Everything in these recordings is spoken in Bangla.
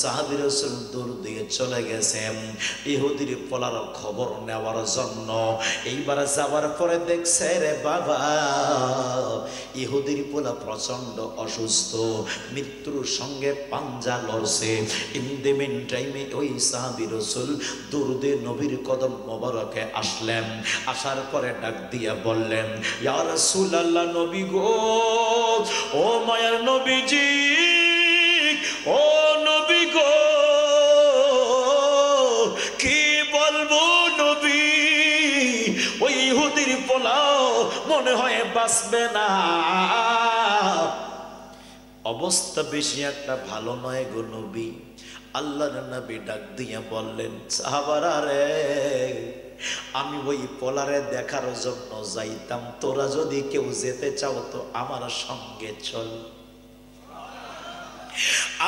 সাহাবী রাসূল দৌড় দিয়ে চলে গেছেন ইহুদির পোলার খবর নেওয়ার জন্য। এইবার যাওয়ার পরে দেখছে রে বাবা ইহুদির পোলা প্রচন্ড অসুস্থ, মৃত্যুর সঙ্গে পাঞ্জা লড়ছে। ইন দ্য মিন টাইমে ওই সাহাবী রাসূল দরুদে নবীর কদম মোবারকে আসলেন। আসার পরে ডাক দিয়া বললেন, ইয়া রাসূলুল্লাহ, নবী গো, ও মায়ার নবীজি, ও নবী গো, কি বলবো নবী, ওই ইহুদির পোলাও মনে হয় বাঁচবে না, অবস্থা বেশি একটা ভালো নয় গো নবী। আল্লাহর নবী ডাক দিয়া বললেন, সাহাবারা রে, আমি ওই পোলারে দেখার জন্য যাইতাম, তোরা যদি কেউ যেতে চাও তো আমার সঙ্গে চল।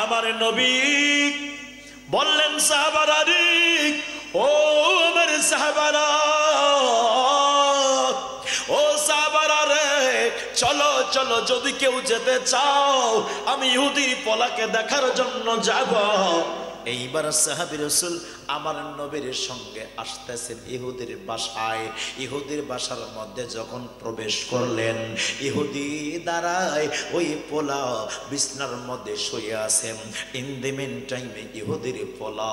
আমার নবী বললেন, সাহাবারা রে, ও আমার সাহাবারা, ও সাহাবারা রে, চলো চলো, যদি কেউ যেতে চাও আমি ইহুদি পোলাকে দেখার জন্য যাব। এইবার সাহাবী রাসূল আমার নবীর সঙ্গে আসতেছেন ইহুদির বাসায়। ইহুদির বাসার মধ্যে যখন প্রবেশ করলেন, ইহুদি দাঁড়ায়, ওই পোলা বিছনার মধ্যে শুয়ে আছেন। ইন দ্য মিন টাইমে ইহুদির পোলা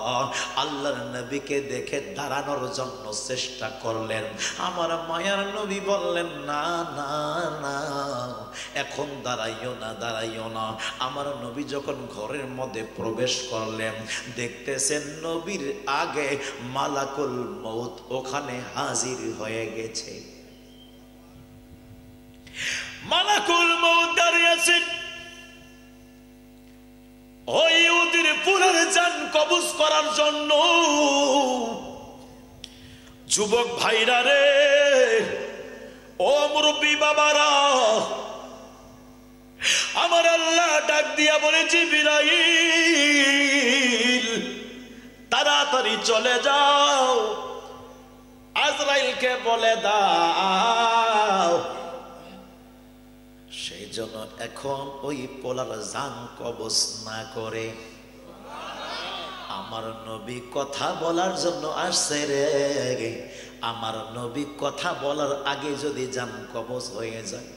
আল্লাহর নবীকে দেখে দাঁড়ানোর জন্য চেষ্টা করলেন। আমার মায়ার নবী বললেন, না না না, এখন দাঁড়াইও না, দাঁড়াইও না। আমার নবী যখন ঘরের মধ্যে প্রবেশ করলেন, দেখতেছেন নবীর আগে মালাকুল মউত ওখানে হাজির হয়ে গেছে। মালাকুল মউত দাঁড়িয়ে আছেন ওই ইহুদির পুরের জান কবজ করার জন্য। যুবক ভাইরা রে, ও মুরব্বী বাবারা, আমার আল্লাহ ডাক দিয়া বলে, জিবরাইল তাড়াতাড়ি চলে যাও, আজরাইলকে বলে দাও সেই জন্য এখন ওই পোলার জান কবজ না করে। আমার নবী কথা বলার জন্য আসছে রে, আমার নবী কথা বলার আগে যদি জান কবজ হয়ে যায়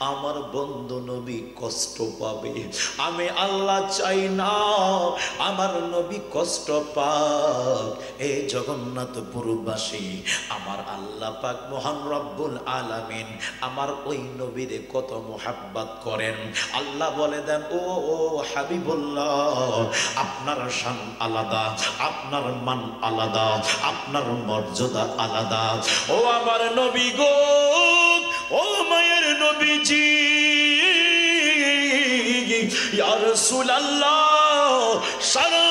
আমার বন্ধু নবী কষ্ট পাবে। আমি আল্লাহ চাই না আমার নবী কষ্ট পাক। এই জগন্নাথপুরবাসী আমার আল্লাহ পাক মহান রব্বুল আলামিন আমার ওই নবীরে কত মোহাব্বত করেন। আল্লাহ বলে দেন, ও ও হাবিবুল্লাহ, আপনার শান আলাদা, আপনার মান আলাদা, আপনার মর্যাদা আলাদা। ও আমার নবী গো, ও মায়ের নবীজি, ইয়া রাসূলুল্লাহ, সারা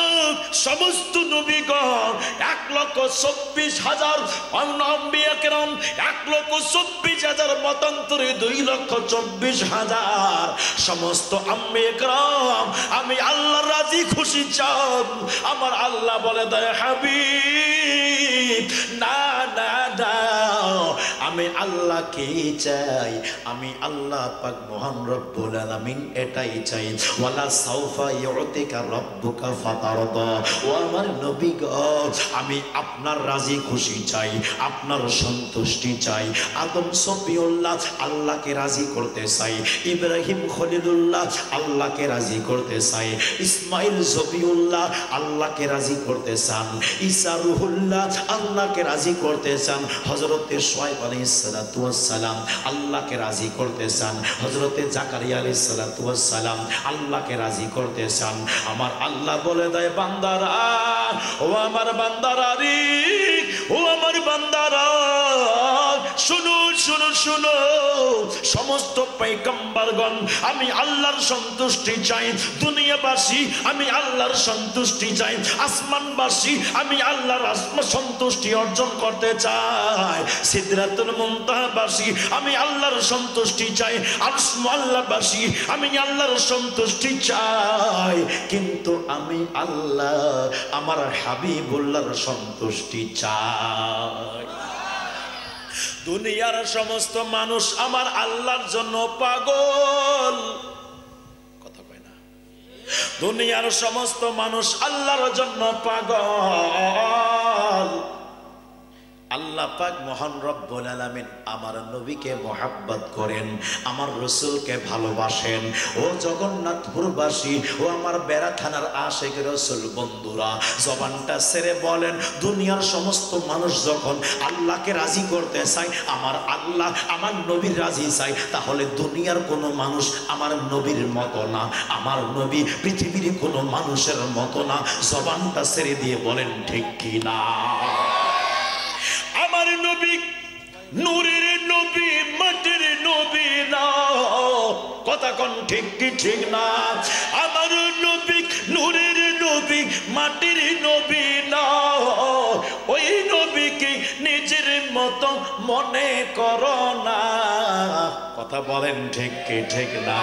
সমস্ত নবীগণ 1,24,000 আম্বিয়া কেরাম, 1,24,000 মতান্তরে 2,24,000 সমস্ত আম্বিয়া কেরাম আমি আল্লাহ রাজি খুশি চান। আমার আল্লাহ বলে দেয়, হাবিব না না না, আমি আল্লাহ কে চাই, আমি আল্লাহ পাক মহান রব্বুল আলামিন এটাই চাই। ওয়ালা সাউফা ইউতিকা রাব্বুকা ফাতারদা, ও আমার নবী গো, আমি আপনার রাজি খুশি চাই, আপনার সন্তুষ্টি চাই। আদম সফিউল্লাহ আল্লাহকে রাজি করতে চাই, ইব্রাহিম খলিলুল্লাহ আল্লাহকে রাজি করতে চাই, ইসমাইল সফিউল্লাহ আল্লাহকে রাজি করতে চান, ঈসা রুহুল্লাহ আল্লাহকে রাজি করতে চান, হযরতে শুআয়ব আলাইহিস সালাতু ওয়াস সালাম আল্লাহকে রাজি করতে চান, হযরতে জাকারিয়া আলাইহিস সালাতু ওয়াস সালাম আল্লাহকে রাজি করতে চান। আমার আল্লাহ বলে দেয়, বান্দারা, ও আমার বান্দারা রে, ও আমার বান্দারা, শুনো শুনো শুনো, সমস্ত পয়গম্বরগণ আমি আল্লাহর সন্তুষ্টি চাই, দুনিয়াবাসী আমি আল্লাহর সন্তুষ্টি চাই, আসমানবাসী আমি আল্লাহর সন্তুষ্টি অর্জন করতে চাই, সিদরাতুল মুনতাহাবাসী আমি আল্লাহর সন্তুষ্টি চাই, আরশ মুআল্লাবাসী আমি আল্লাহর সন্তুষ্টি চাই। কিন্তু আমি আল্লাহ আমার হাবিবুল্লাহর সন্তুষ্টি চাই। দুনিয়ার সমস্ত মানুষ আমার আল্লাহর জন্য পাগল, কথা কয় না, দুনিয়ার সমস্ত মানুষ আল্লাহর জন্য পাগল। আল্লাহ পাক মহান রব্বুল আলামিন আমার নবীকে মোহাব্বত করেন, আমার রসুলকে ভালোবাসেন। ও জগন্নাথপুরবাসী, ও আমার বেড়া থানার আশেক রসুল বন্ধুরা, জবানটা ছেড়ে বলেন, দুনিয়ার সমস্ত মানুষ যখন আল্লাহকে রাজি করতে চায়, আমার আল্লাহ আমার নবীর রাজি চাই, তাহলে দুনিয়ার কোনো মানুষ আমার নবীর মতো না, আমার নবী পৃথিবীর কোনো মানুষের মতো না। জবানটা ছেড়ে দিয়ে বলেন ঠিক কি না? আমার নবী নূরের নবী, মাটির নবী না, কথা কোন ঠিক কি ঠিক না? আমার নবী নূরের নবী, মাটির নবী না, ওই নবীকে নিজের মতো মনে করো না, কথা বলেন ঠিক কি ঠিক না?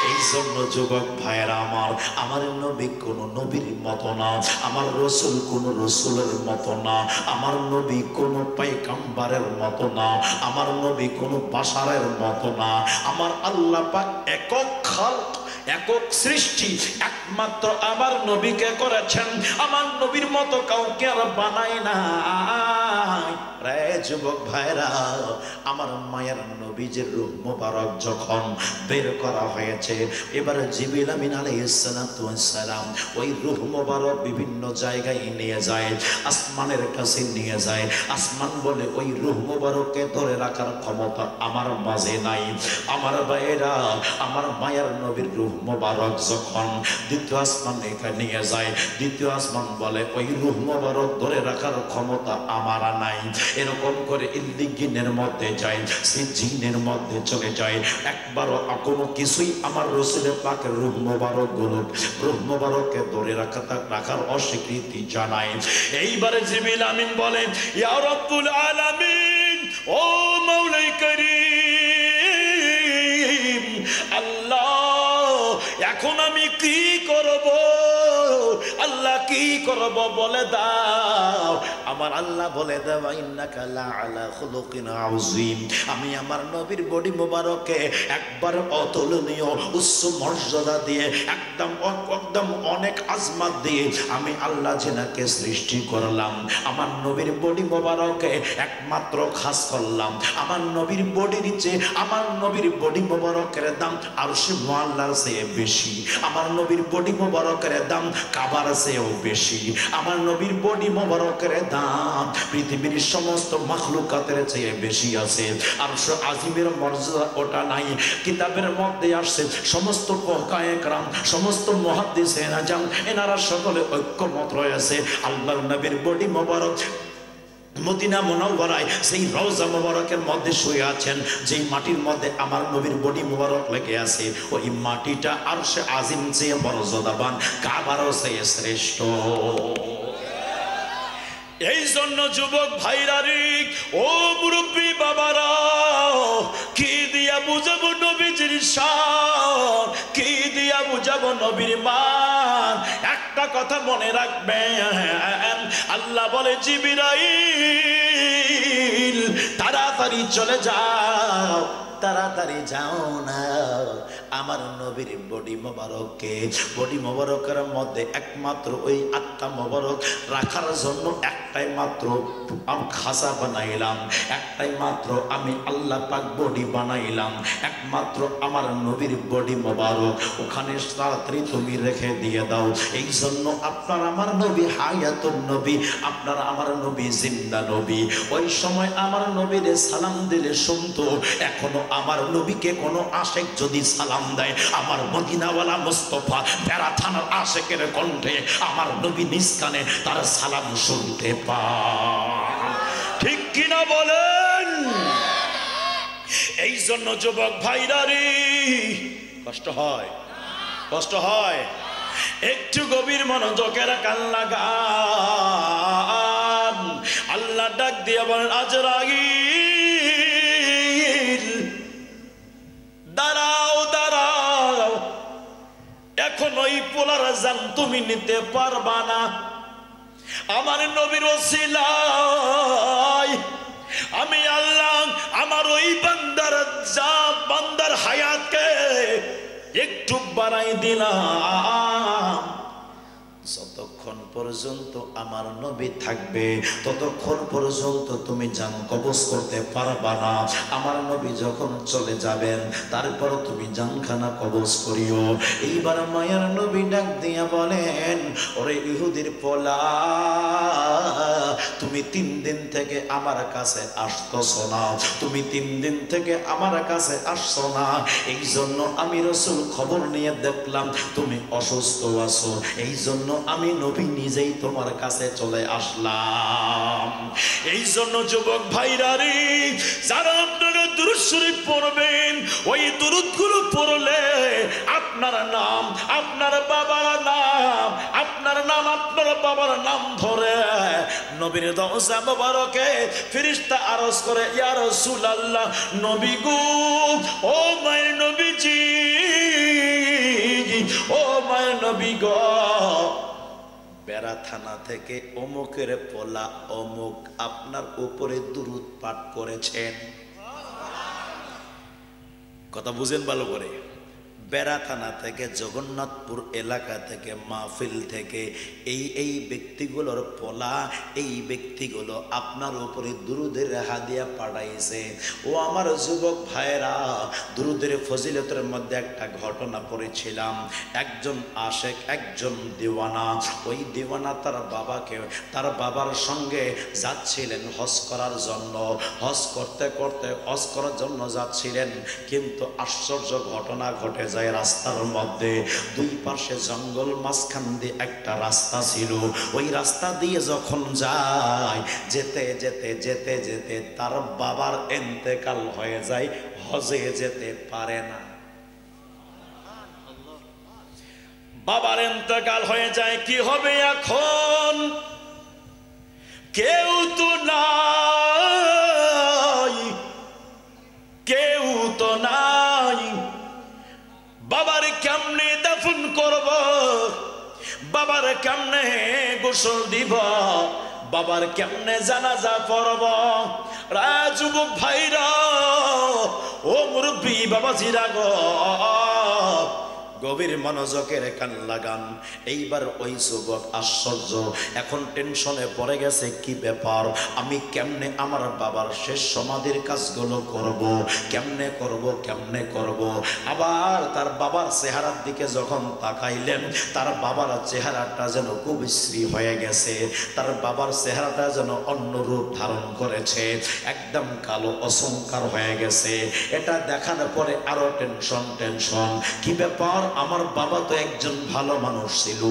এই জন্য যুবক ভাইয়েরা আমার, আমার নবী কোনো নবীর মতো না, আমার রসুল কোনো রসুলের মতো না, আমার নবী কোনো পয়গম্বরের মতো না, আমার নবী কোনো বাশারের মতো না। আমার আল্লাহ পাক একক খালক, একক সৃষ্টি, একমাত্র আমার নবীকে করেছেন, আমার নবীর মতো কাউকে আর বানায় না। রে যুবক ভাইরা, আমার মায়ের নবীজির রূহ মুবারক যখন বের করা হয়েছে, এবারে জিবরিল আমিন আলাইহিস সালাতু ওয়াস সালাম ওই রূহ মুবারক বিভিন্ন জায়গায় নিয়ে যায়, আসমানের কাছে নিয়ে যায়। আসমান বলে ওই রূহ মুবারককে ধরে রাখার ক্ষমতা আমার মাঝে নাই। আমার ভাইরা, আমার মায়ের নবীর রূহ মুবারক যখন দ্বিতীয় আসমানে নিয়ে যায়, দ্বিতীয় আসমান বলে ওই রূহ মুবারক ধরে রাখার ক্ষমতা আমার নাই। এরকম করে ইল্লিগিনের মধ্যে যায়, সিজিনের মধ্যে চলে যায়, একবারও কোনো কিছুই আমার রাসূলের পাকের রূহ মুবারক গুলো, রূহ মুবারককে ধরে রাখার অস্বীকৃতি জানায়। এইবারে জিবরিল আমিন বলেন, ইয়া রাব্বুল আলামিন, ও মাওলাই করিম, আল্লাহ এখন আমি কি করব? আল্লাহ কি করব বলে দাও। আমার আল্লাহ বলে দাও, ইন্নাকা লাআলা খুলুকিন আযীম। আমি আমার নবীর বডি মোবারকে একবার অতুলনীয় উচ্চ মর্যাদা দিয়ে, একদম অনেক আজমাত দিয়ে আমি আল্লাহ যেনাকে সৃষ্টি করলাম, আমার নবীর বডি মোবারকে একমাত্র খাস করলাম। আমার নবীর বডির চেয়ে, আমার নবীর বডি মোবারকের দাম আরশে মুআল্লার চেয়ে বেশি, আমার নবীর বডি মোবারকের দাম কাবার চেয়েও বেশি, আমার নবীর বডি মোবারকের দাম পৃথিবীর সমস্ত মাখলুকাতের চেয়ে বেশি আছে। আরশে আজিমের মর্যাদা ওটা নাই। কিতাবের মধ্যে আসছে, সমস্ত ফুকাহায়ে কেরাম, সমস্ত মুহাদ্দিসিন আজম, এনারা সকলে ঐক্যমত রয়েছে, আল্লাহর নবীর বডি মোবারক মদিনা মুনাওয়ারায় সেই রওজা মুবারকের মধ্যে শুয়ে আছেন, যেই মাটির মধ্যে আমার নবীর বডি মুবারক লেগে আছে, ওই মাটিটা আরশে আজিম চেয়ে মর্যাদাবান, কাবারও চেয়ে শ্রেষ্ঠ। এই জন্য যুবক ভাইরা রে, ও মুরব্বী বাবারা, কি দিয়া বুঝাবো নবীজির শান, কি দিয়া বুঝাবো নবীর মান? একটা কথা মনে রাখবেন, আল্লাহ বলে জিবরাইল তাড়াতাড়ি চলে যাও, তাড়াতাড়ি যাও না, আমার নবীর বডি মোবারককে, বডি মোবারকের মধ্যে একমাত্র ওই আত্মা মোবারক রাখার জন্য একটাই মাত্র খাসা বানাইলাম, একটাই মাত্র আমি আল্লাহ পাক বডি বানাইলাম, একমাত্র আমার নবীর বডি মোবারক ওখানে তাড়াতাড়ি তুমি রেখে দিয়ে দাও। এই জন্য আপনার আমার নবী হায়াতুন নবী, আপনার আমার নবী জিন্দা নবী। ওই সময় আমার নবীরে সালাম দিলে শুনতো, এখনো আমার নবীকে কোনো আশেক যদি সালাম দেয়, আমার মদিনাওয়ালা মুস্তাফা বেড়া থানার আশেকের কণ্ঠে আমার নবী নিজ কানে তার সালাম শুনতে পায়। ঠিক কিনা বলেন? এই জন্য যুবক ভাইরা রে, কষ্ট হয়, কষ্ট হয়, একটু গভীর মনোযোগের কান লাগান। আল্লাহ ডাক দিয়ে বলেন, আজরাইল দাঁড়াও, দাঁড়াও, এখন ওই পোলার জান তুমি নিতে পারবা না। আমার নবীর ওসিলায় আমি আল্লাহ আমার ওই বান্দার হায়াতকে একটু বাড়াই দিলাম, যতক্ষণ পর্যন্ত আমার নবী থাকবে ততক্ষণ পর্যন্ত তুমি জান কবজ করতে পারবা না। আমার নবী যখন চলে যাবেন তারপর তুমি জানখানা কবজ করিও। এইবার মায়ের নবী ডাক দিয়া বলেন, ওরে ইহুদির পোলা, তুমি 3 দিন থেকে আমার কাছে আসতেছ না, তুমি 3 দিন থেকে আমার কাছে আসছো না, এই জন্য আমি রাসূল খবর নিয়ে দেখলাম তুমি অসুস্থ আছো, এই জন্য আমি নবী নিজেই তোমার কাছে চলে আসলাম। এই জন্য যুবক ভাইরা রে, যারা আপনারা দুরূদ শরীফ পড়বেন, ওই দুরূদগুলো পড়লে আপনার নাম, আপনার বাবার নাম, আপনার নাম, আপনার বাবার নাম ধরে নবীর দরজা মোবারকে ফেরেশতা আরজ করে, ইয়া রাসূলুল্লাহ, নবী গো, ও মায়ের নবীজি, ও মায়ের নবী গো, বেড়া থানা থেকে অমুকের পোলা অমুক আপনার উপরে দুরূদ পাঠ করেছেন। কথা বুঝেন ভালো করে। বেড়া থানা থেকে, জগন্নাথপুর এলাকা থেকে, মাহফিল থেকে এই ব্যক্তিগুলোর পোলা, এই ব্যক্তিগুলো আপনার উপরে দুরূদের হাদিয়া পাঠাইছে। ও আমার যুবক ভাইরা, দুরূদের ফজিলতের মধ্যে একটা ঘটনা পড়েছিলাম। একজন আশেক, একজন দিওয়ানা, ওই দিওয়ানা তার বাবাকে, তার বাবার সঙ্গে যাচ্ছিলেন হজ করার জন্য। হজ করতে করতে হজ করার জন্য যাচ্ছিলেন, কিন্তু আশ্চর্য ঘটনা ঘটে যায়। রাস্তার মধ্যে 2 পাশে জঙ্গল, মাঝখান দিয়ে একটা রাস্তা ছিল। ওই রাস্তা দিয়ে যখন যায়, যেতে যেতে যেতে যেতে তার বাবার ইন্তেকাল হয়ে যায়, হজে যেতে পারে না। বাবার ইন্তেকাল হয়ে যায়, কি হবে এখন? কেউ তো নাই, কেউ তো নাই। বাবার কেমনে দাফন করব, বাবার কেমনে গোসল দিব, বাবার কেমনে জানাজা পড়ব? যুবক ভাইরা, ও মুরব্বী বাবাজিরা গো, গভীর মনোযোগের কান লাগান। এইবার ওই যুবক আশ্চর্য, এখন টেনশনে পড়ে গেছে, কি ব্যাপার, আমি কেমনে আমার বাবার শেষ সমাধির কাজগুলো করব, কেমনে করব, কেমনে করব? আবার তার বাবার চেহারার দিকে যখন তাকাইলেন, তার বাবার চেহারাটা যেন কুবিশ্রী হয়ে গেছে, তার বাবার চেহারাটা যেন অন্য রূপ ধারণ করেছে, একদম কালো অসংকার হয়ে গেছে। এটা দেখানোর পরে আরো টেনশন টেনশন, কি ব্যাপার, আমার বাবা তো একজন ভালো মানুষ ছিল,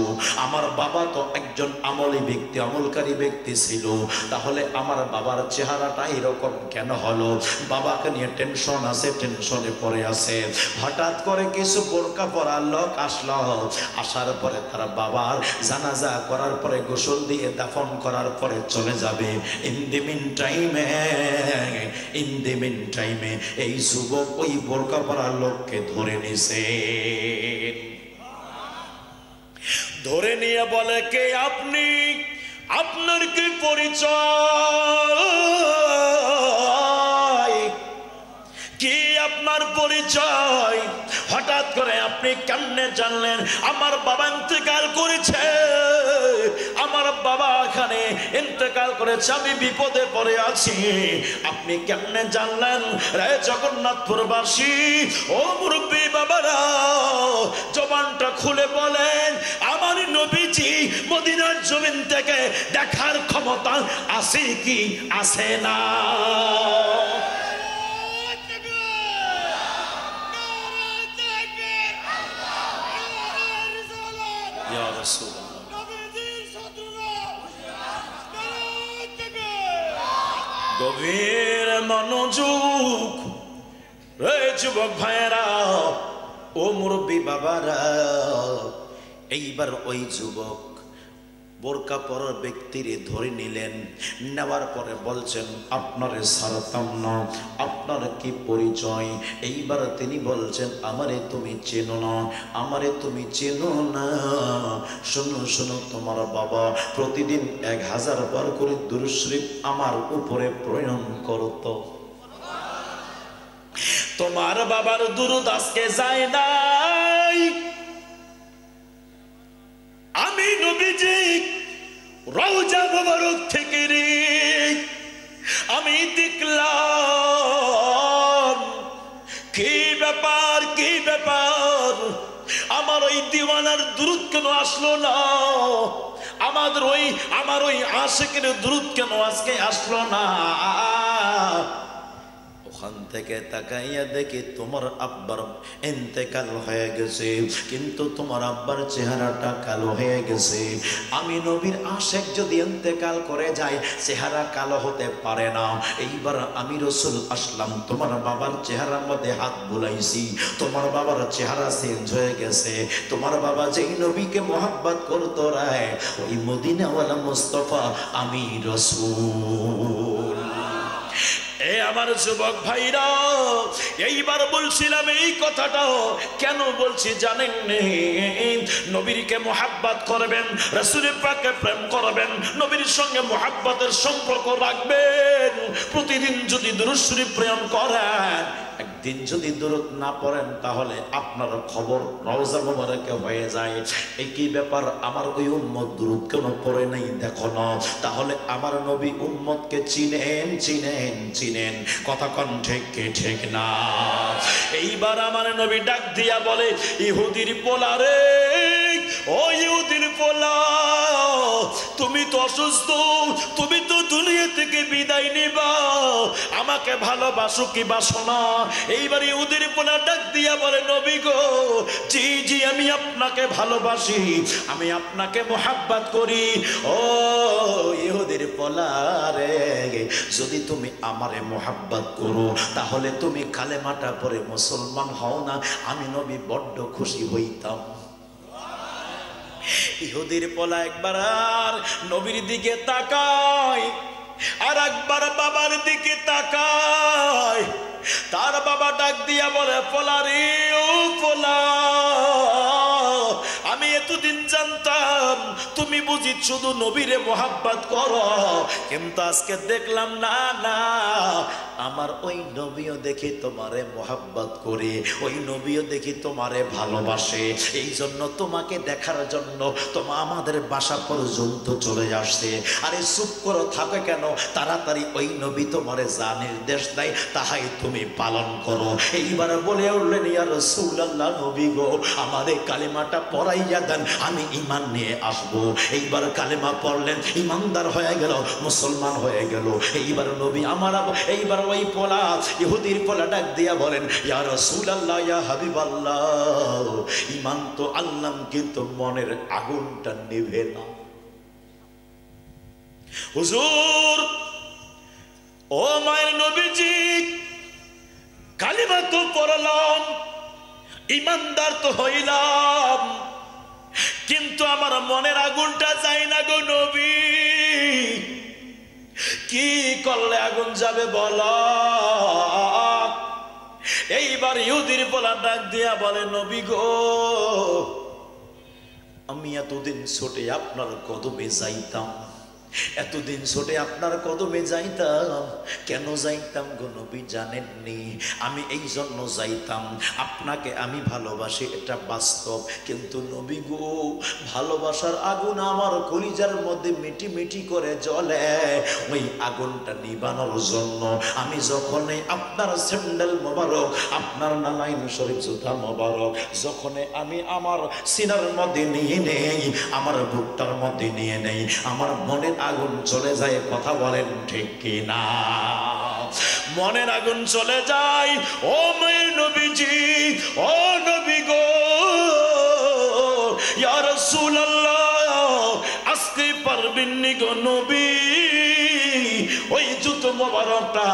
আমার বাবা তো একজন আমলী ব্যক্তি, আমলকারী ব্যক্তি ছিল, তাহলে আমার বাবার চেহারাটা এরকম কেন হলো? বাবাকে নিয়ে টেনশন আছে, টেনশনে পড়ে আছে। হঠাৎ করে কিছু বোরকা পরা লোক আসলো, আসার পরে তার বাবার জানাজা করার পরে, গোসল দিয়ে দাফন করার পরে চলে যাবে। ইন দি মিন টাইমে এই যুবক ওই বোরকা পরা লোককে ধরে নিছে। ধরে নিয়ে বলে, কে আপনি, আপনার কি পরিচয়, কি আপনার পরিচয়? হঠাৎ করে আপনি কেমনে জানলেন আমার বাবা ইন্তেকাল করেছে? আমার বাবা এখানে ইন্তেকাল করেছে, আমি বিপদে পড়ে আছি, আপনি কেমনে জানলেন? রে জগন্নাথপুরবাসী, ও মুরব্বী বাবারা, জবানটা খুলে বলেন, আমার নবীজি মদিনার জমিন থেকে দেখার ক্ষমতা আছে কি আছে না? গভীর মনোযোগ রে যুবক ভাইয়েরা, ও মুরব্বী বাবারা। এইবার ওই যুবক বোরকা পরা ব্যক্তিরে ধরে নিলেন, নেওয়ার পরে বলছেন, আপনারে ছাড়তাম না, আপনার কি পরিচয়? এইবার তিনি বলছেন, আমারে তুমি চেনো না, আমারে তুমি চেনো না। শোনো শোনো, তোমার বাবা প্রতিদিন 1000 বার করে দুরূদ শরীফ আমার উপরে প্রয়োগ করত, তোমার বাবার দুরূদ আজকে যায় না। রওজা মোবারক থেকে রে আমি দেখলাম কি ব্যাপার আমার ওই দিওয়ানার দুরূদ কেন আসলো না, আমার ওই আশিকের দুরূদ কেন আজকে আসলো না। ওখান থেকে তাকাইয়া দেখি তোমার আব্বার ইন্তেকাল হয়ে গেছে, কিন্তু তোমার আব্বার চেহারাটা কালো হয়ে গেছে। আমি নবীর আশিক যদি ইন্তেকাল করে যায় চেহারা কালো হতে পারে না। এইবার আমি রাসূল আসলাম, তোমার বাবার চেহারার মধ্যে হাত বুলাইছি, তোমার বাবার চেহারা চেঞ্জ হয়ে গেছে। তোমার বাবা যেই নবীকে মোহাব্বত করতো রে ওই মদিনাওয়ালা মুস্তাফা আমি রাসূল। এ আমার যুবক ভাইরা, এইবার বলছিলাম এই কথাটা কেন বলছি জানেন? নবীকে মোহাব্বত করবেন, রাসূল পাককে প্রেম করবেন, নবীর সঙ্গে মোহাব্বতের সম্পর্ক রাখবেন। প্রতিদিন যদি দুরূদ শরীফ প্রেরণ করেন, একদিন যদি দুরূদ না পড়েন তাহলে আপনার খবর রওজা মোবারকে হয়ে যায়। এই কি ব্যাপার, আমার ওই উম্মত দুরূদ কেন পড়ে নাই দেখো না? তাহলে আমার নবী উম্মতকে চিনেন কথা কোন ঠিক না? এইবার আমার নবী ডাক দিয়া বলে, ইহুদির পোলা রে, ও ইহুদির পোলা, তুমি তো অসুস্থ, তুমি তো দুনিয়া থেকে বিদায় নিবা, আমাকে ভালোবাসো কি বাসো না? এইবার ইহুদির পোলা ডাক দিয়া বলে, নবী গো, জি আমি আপনাকে ভালোবাসি, আমি আপনাকে মোহাব্বত করি। ও ইহুদির পোলা রে, যদি তুমি আমারে মোহাব্বত করো তাহলে তুমি কালেমাটা পড়ে মুসলমান হও না, আমি নবী বড্ড খুশি হইতাম। ইহুদির পোলা একবার আর নবীর দিকে তাকায়, আর একবার বাবার দিকে তাকায়। তার বাবা ডাক দিয়া বলে, পোলা রে, ও পোলা, আমি এতদিন জানতাম তুমি বুঝি শুধু নবীরে মোহাব্বত করো, কিন্তু আজকে দেখলাম না আমার ওই নবীও দেখি তোমারে মোহাব্বত করে, ওই নবীও দেখি তোমারে ভালোবাসে। এই জন্য তোমাকে দেখার জন্য তোমার আমাদের বাসা পর্যন্ত চলে আসছে। আরে চুপ করো, থাকে কেন? তাড়াতাড়ি ওই নবী তোমারে যা নির্দেশ দেয় তাহাই তুমি পালন করো। এইবার বলে উঠলেন, ইয়া রাসূলুল্লাহ, নবী গো, আমাদের কালেমাটা পড়াইয়া দেন, আমি ঈমান নিয়ে আসবো। এইবার কালেমা পড়লেন, ঈমানদার হয়ে গেল, মুসলমান হয়ে গেল। এইবার নবী আমার এইবার ওই পোলা, ইহুদির পোলা ডাক দিয়া বলেন, ইয়া রাসূলুল্লাহ, ইয়া হাবিবাল্লাহ, ঈমান তো আনলাম কিন্তু মনের আগুনটা নিভে না। হুজুর, ও মায়ের নবীজি, কালিমা তো পড়লাম, ঈমানদার তো হইলাম, কিন্তু আমার মনের আগুনটা যায় না গো নবী। কি করলে আগুন যাবে বলো? এইবার ইহুদির পোলা ডাক দিয়া বলে, নবী গো, আমি এতদিন ছোটে আপনার কদমে যাইতাম, এতদিন ছোটে আপনার কদমে যাইতাম। কেন যাইতাম গো নবী জানেননি? আমি এই জন্য যাইতাম, আপনাকে আমি ভালোবাসি, এটা বাস্তব, কিন্তু নবী গো, ভালোবাসার আগুন আমার কলিজার মধ্যে মিটি মিটি করে জ্বলে, ওই আগুনটা নিবানোর জন্য আমি যখনই আপনার স্যান্ডেল মোবারক, আপনার নালাইন শরীফ জুতা মোবারক যখনই আমি আমার সিনার মধ্যে নিয়ে নেই, আমার বুকটার মধ্যে নিয়ে নেই, আমার মনের আগুন চলে যায়। কথা বলেন ঠিক কি না? মনের আগুন চলে যায়। ও মায়ের নবীজি, ও নবী গো, ইয়া রাসূলুল্লাহ, আজকে পারবেন নি গো নবী ওই জুতো মোবারকটা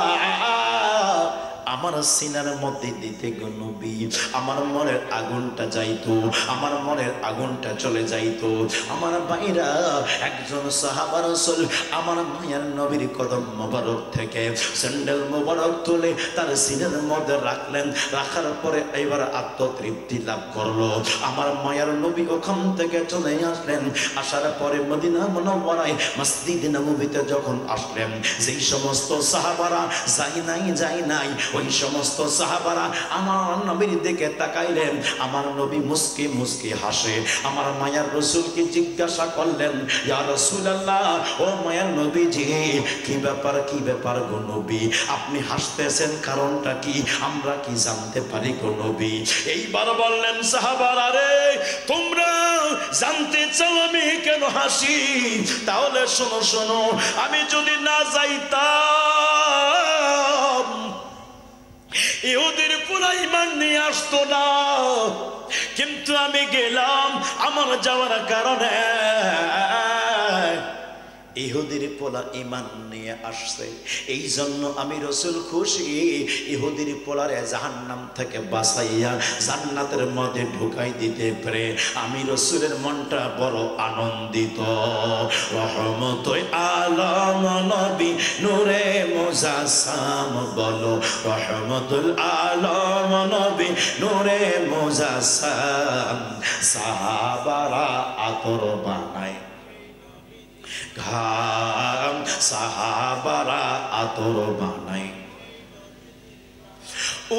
আমার সিনার মধ্যে দিতে গো নবী? আমার মনের আগুনটা যাইতো, আমার মনের আগুনটা চলে যাইতো। আমার ভাইরা, একজন সাহাবা রাসূল আমার মায়ের নবীর কদম মোবারক থেকে স্যান্ডেল মোবারক তুলে তার সিনার মধ্যে রাখলেন। রাখার পরে এবার আত্মতৃপ্তি লাভ করলো। আমার মায়ের নবী ওখান থেকে চলে আসলেন। আসার পরে মদিনা মুনাওয়ারায় মসজিদ নববীতে যখন আসলেন, যেই সমস্ত সাহাবারা যাই নাই ওই সমস্ত সাহাবারা আমার নবীর দিকে তাকাইলেন। আমার নবী মুস্কি মুস্কি হাসে। আমার মায়ার রাসূলকে জিজ্ঞাসা করলেন, ইয়া রাসূলুল্লাহ, ও মায়ার নবীজি, কি ব্যাপার গো নবী, আপনি হাসতেছেন, কারণটা কি, আমরা কি জানতে পারি গো নবী? এইবার বললেন সাহাবারা, রে তোমরা জানতে চাও আমি কেন হাসি? তাহলে শোনো শোনো, আমি যদি না যাইতাম ইহুদির পুরা ঈমান নিয়ে আসতো না, কিন্তু আমি গেলাম। আমার যাওয়ার কারণে ইহুদির পোলা ঈমান নিয়ে আসছে, এই জন্য আমি রাসূল খুশি। ইহুদির পোলারে জাহান্নাম থেকে বাঁচাইয়া জান্নাতের মধ্যে ঢুকাই দিতে পারে আমি রাসূলের মনটা বড় আনন্দিত। রহমতুল আলম নবী নূরে মুজাসসাম, বলো রহমতুল আলম নবী নূরে মুজাসসাম। সাহাবারা আতর বানায় ঘাম, সাহাবারা আতর বানায়।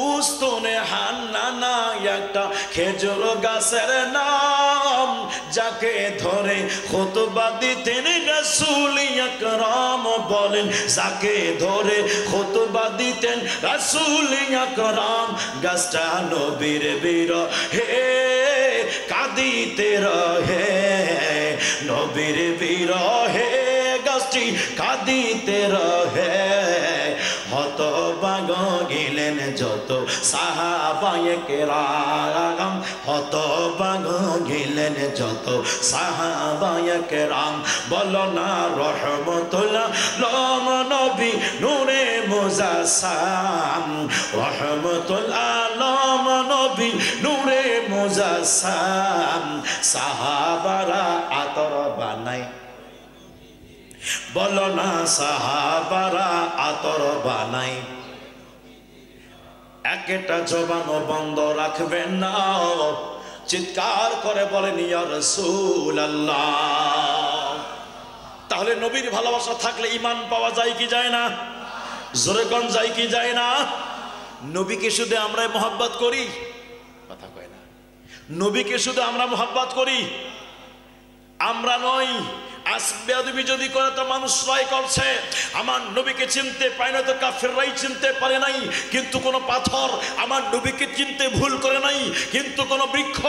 উস্তনে হান্নানা একটা খেজুর গাছের নাম, যাকে ধরে খুতবা দিতেন রাসূল আকরাম। বলেন, যাকে ধরে খুতবা দিতেন রাসূল আকরাম। গাছটা নবীর বিরহে কাঁদিতে রহে, নবীর বিরহে গাছটি কাঁদিতে রহে। হতভাগ গেলেন যত সাহাবায়ে কেরাম, হতভাগ গেলেন যত সাহাবায়ে কেরাম। বলো না রহমতুল আলম নবী নূরে মুজাসসাম, রহমতুল আলম নবী নূরে মুজাসসাম। সাহাবারা আতর বানায়, বলো না সাহাবারা আতর বানাই। একটা জবানও বন্ধ রাখবেন না, চিৎকার করে বলেন ইয়া রাসূলুল্লাহ। তাহলে নবীর ভালোবাসা থাকলে ঈমান পাওয়া যায় কি যায় না? জোরে কোন যায় কি যায় না? নবীকে শুধু আমরা মহব্বত করি, কথা কয় না, নবীকে শুধু আমরা মহব্বত করি, আমরা নই। আসবেয়াদবি যদি করে তো মানুষরাই করছে। আমার নবীকে চিনতে পারে না তো কাফেররাই চিনতে পারে নাই, কিন্তু কোনো পাথর আমার নবীকে চিনতে ভুল করে নাই, কিন্তু কোনো বৃক্ষ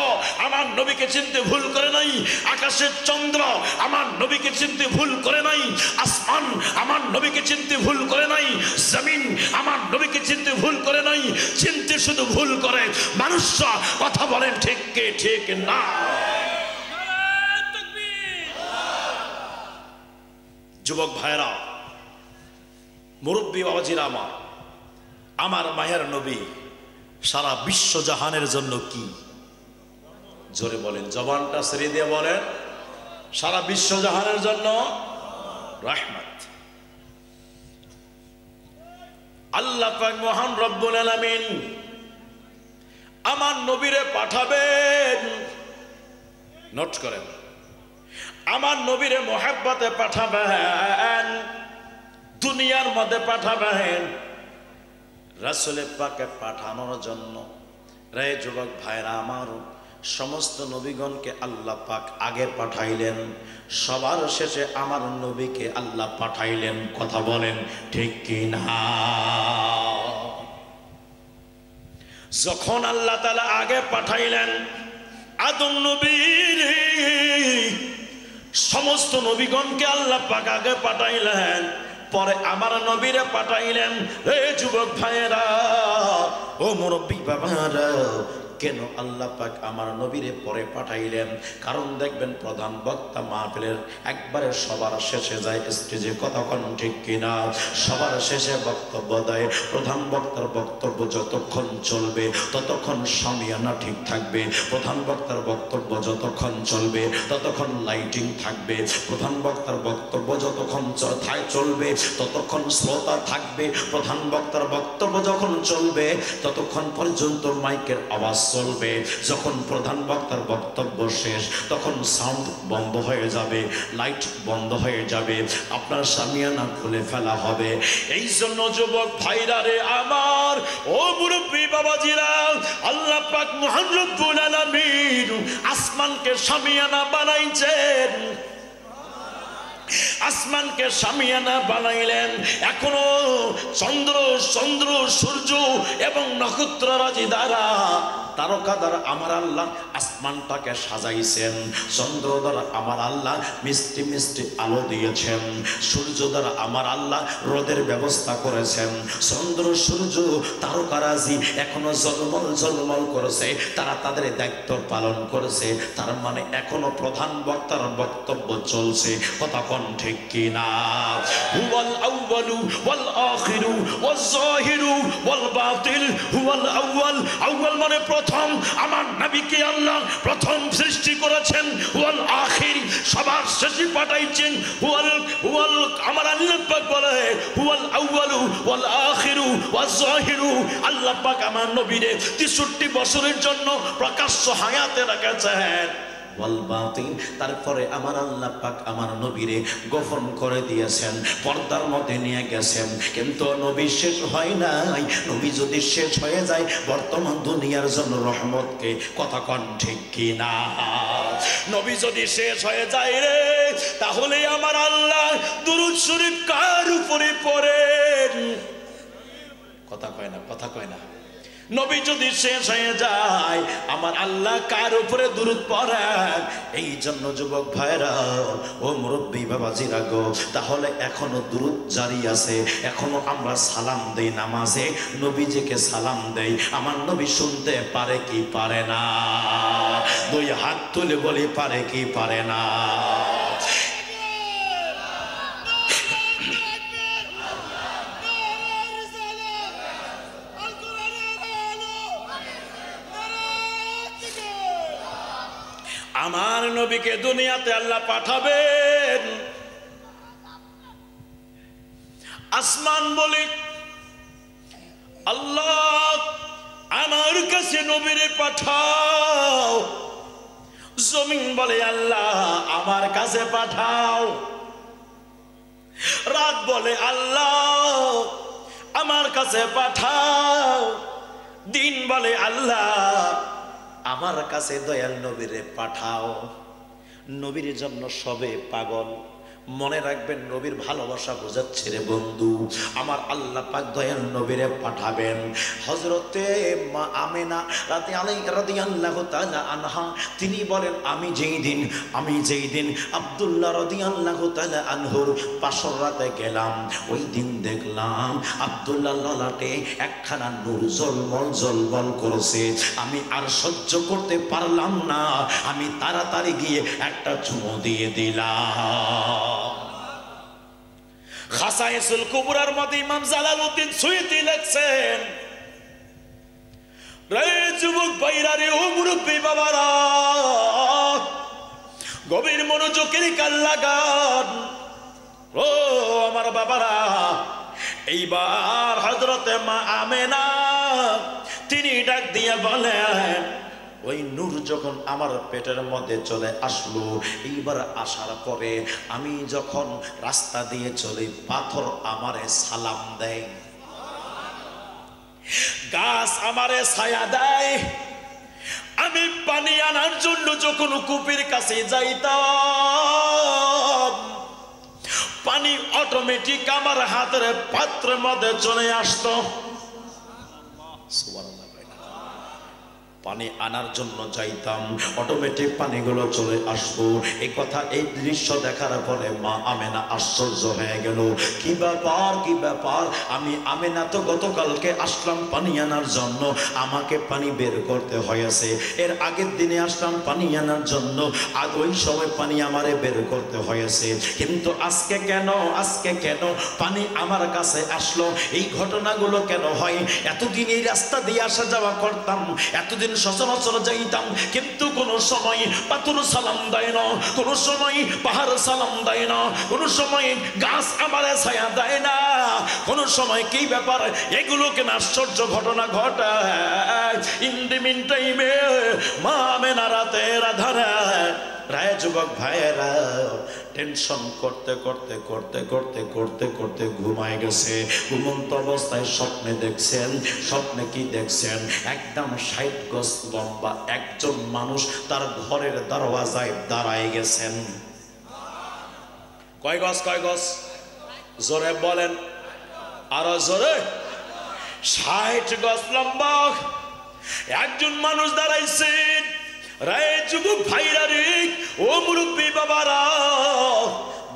আমার নবীকে চিনতে ভুল করে নাই, আকাশের চন্দ্র আমার নবীকে চিনতে ভুল করে নাই, আসমান আমার নবীকে চিনতে ভুল করে নাই, জমিন আমার নবীকে চিনতে ভুল করে নাই। চিনতে শুধু ভুল করে মানুষরা। কথা বলেন ঠিক কে ঠিক না? যুবক ভাইরা, মুরব্বী বাবাজিরা, আমার মায়ের নবী সারা বিশ্ব জাহানের জন্য কি? জোরে বলেন, জবানটা ছেড়ে দিয়ে বলেন, সারা বিশ্ব জাহানের জন্য রহমত। আল্লাহ পাক মহান রব্বুল আলামিন আমার নবীরে পাঠাবেন। নোট করেন, আমার নবীরে মোহাব্বতে পাঠাবেন, দুনিয়ার মধ্যে পাঠাবেন রাসূলে পাকে পাঠানোর জন্য। রে যুবক ভাইরা আমার, সমস্ত নবীগণকে আল্লাহ পাক আগে পাঠাইলেন, সবার শেষে আমার নবীকে আল্লাহ পাঠাইলেন। কথা বলেন ঠিক কি না? যখন আল্লাহ তাআলা আগে পাঠাইলেন আদম নবীর, সমস্ত নবীগণকে আল্লাহ পাক আগে পাঠাইলেন, পরে আমার নবীরে পাঠাইলেন। হে যুবক ভাইয়েরা, ও মুরব্বী বাবারা, কেন আল্লাহ পাক আমার নবীরে পরে পাঠাইলেন? কারণ দেখবেন প্রধান বক্তা মাহফিলের একবারে সবার শেষে যায় স্টেজে, কতক্ষণ ঠিক কিনা? সবার শেষে বক্তব্য দেয়। প্রধান বক্তার বক্তব্য যতক্ষণ চলবে ততক্ষণ শামিয়ানা ঠিক থাকবে, প্রধান বক্তার বক্তব্য যতক্ষণ চলবে ততক্ষণ লাইটিং থাকবে, প্রধান বক্তার বক্তব্য যতক্ষণ চলবে ততক্ষণ শ্রোতা থাকবে, প্রধান বক্তার বক্তব্য যখন চলবে ততক্ষণ পর্যন্ত মাইকের আওয়াজ চলবে। যখন প্রধান বক্তার বক্তব্য শেষ তখন সাউন্ড বন্ধ হয়ে যাবে, লাইট বন্ধ হয়ে যাবে, আপনার শামিয়ানা খুলে ফেলা হবে। এই জন্য যুবক ভাইরা রে আমার, ও মুরব্বী বাবাজিরা, আল্লাহ পাক মহান রব্বুল আলামিন আসমানকে শামিয়ানা বানাইছেন, আসমানকে শামিয়ানা বানাইলেন। এখনো চন্দ্র সূর্য এবং নক্ষত্ররাজি দ্বারা, তারকা দ্বারা আমার আল্লাহ আসমানটাকে সাজাইছেন। চন্দ্র দ্বারা আমার আল্লাহ মিষ্টি মিষ্টি আলো দিয়েছেন, সূর্য দ্বারা আমার আল্লাহ রোদের ব্যবস্থা করেছেন। চন্দ্র সূর্য তারকারাজি এখনো ঝলমল করেছে, তারা তাদের দায়িত্ব পালন করেছে। তার মানে এখনো প্রধান বক্তার বক্তব্য চলছে। কথা কোন ঠিক কিনা? হুয়াল আউয়ালু ওয়াল আখিরু ওয়াজ যাহিরু ওয়াল বাতিল হুয়াল আউয়াল। আউয়াল মানে প্রথম, আমার নবীকে আল্লাহ প্রথম সৃষ্টি করেছেন। ওয়াল আখির, সবার শেষে পাঠাইছেন। হুয়াল আমার আল্লাহ পাক বলে হুয়াল আউয়ালু ওয়াল আখিরু ওয়াজ যাহিরু। আল্লাহ পাক আমার নবীরে 63 বছরের জন্য প্রকাশ্য হায়াতে রেখেছেন। তারপরে আমার আল্লাহ পাক আমার নবীরে গোপন করে দিয়েছেন, পর্দার মধ্যে নিয়ে গেছেন। কিন্তু নবী শেষ হয় নাই। নবী যদি শেষ হয়ে যায় বর্তমান দুনিয়ার জন্য রহমতকে, কথা কোন ঠিক কিনা? নবী যদি শেষ হয়ে যায় রে, তাহলে আমার আল্লাহ দুরূদ শরীফ কার উপরে পড়েন? কথা কয় না, কথা কয় না। নবী যদি শেষ হয়ে যায় আমার আল্লাহ কার উপরে দুরূদ পড়েন? এই জন্য যুবক ভাইরা, ও মুরব্বী বাবাজিরা গো, তাহলে এখনো দুরূদ জারি আছে। এখনো আমরা সালাম দেই নামাজে, নবীজিকে সালাম দেই। আমার নবী শুনতে পারে কি পারে না? দুই হাত তুলে বলি পারে কি পারে না? আমার নবীকে দুনিয়াতে আল্লাহ পাঠাবেন। আসমান বলে আল্লাহ আমার কাছে নবীরে পাঠাও। জমিন বলে আল্লাহ আমার কাছে পাঠাও। রাত বলে আল্লাহ আমার কাছে পাঠাও। দিন বলে আল্লাহ আমার কাছে দয়াল নবীরে পাঠাও। নবীর জন্য সবে পাগল। মনে রাখবেন, নবীর ভালোবাসা বোঝাচ্ছে রে বন্ধু। আমার আল্লাহ পাক দয়াল নবীরে পাঠাবেন। হযরতে মা আমেনা রাদিয়াল্লাহু তাআলা আনহা তিনি বলেন, আমি যেই দিন আব্দুল্লাহ রাদিয়াল্লাহু তাআলা আনহুর পাশর রাতে গেলাম, ওই দিন দেখলাম আব্দুল্লাহ ললাটে একখানা নূর জলমল করেছে। আমি আর সহ্য করতে পারলাম না, আমি তাড়াতাড়ি গিয়ে একটা চুমু দিয়ে দিলাম। খাসায়েসুল কুবরার মধ্যে ইমাম জালালউদ্দিন সুয়ুতি লেখছেন, রে যুবক ভাইরা রে, ও মুরব্বী বাবারা, গভীর মনোযোগের কান লাগান। ও আমার বাবারা, এইবার হযরতে মা আমেনা তিনি ডাক দিয়ে বলেন, ওই নূর যখন আমার পেটের মধ্যে চলে আসলো, এইবার আসার পরে আমি যখন রাস্তা দিয়ে চলি, পাথর আমারে সালাম দেয়, গাছ আমারে ছায়া দেয়। আমি পানি আনার জন্য যখন কূপের কাছে যাইতাম, পানি অটোমেটিক আমার হাতের পাত্রের মধ্যে চলে আসতো। পানি আনার জন্য যাইতাম, অটোমেটিক পানিগুলো চলে আসতো। এই কথা, এই দৃশ্য দেখার পরে মা আমেনা আশ্চর্য হয়ে গেল। কি ব্যাপার, আমি আমেনা তো গতকালকে আসলাম পানি আনার জন্য, আমাকে পানি বের করতে হয়েছে। এর আগের দিনে আসলাম পানি আনার জন্য, আর ওই সময় পানি আমারে বের করতে হয়েছে। কিন্তু আজকে কেন পানি আমার কাছে আসলো? এই ঘটনাগুলো কেন হয়? এতদিন এই রাস্তা দিয়ে আসা যাওয়া করতাম, এতদিন প্রতিদিন সচরাচর যাইতাম, কিন্তু কোনো সময় পাথর সালাম দেয় না, কোনো সময় পাহাড় সালাম দেয় না, কোনো সময় গাছ আমারে ছায়া দেয় না, কোনো সময় কি ব্যাপার এগুলোকে আশ্চর্য ঘটনা ঘটায়। ইন দি মিন টাইমে মা আমেনা রাতের আধারে রায় যুবক ভাইয়েরা টেনশন করতে করতে করতে করতে করতে করতে ঘুমায় গেছে। ঘুমন্ত অবস্থায় স্বপ্নে দেখছেন, স্বপ্নে কি দেখছেন, একদম 60 গজ লম্বা একজন মানুষ তার ঘরের দরওয়াজায় দাঁড়ায় গেছেন। কয় গজ, কয় গজ? জোরে বলেন, আরো জোরে। 60 গজ লম্বা একজন মানুষ দাঁড়াইছেন। রায় যুবক ভাইরা রে, ও মুরব্বী বাবারা,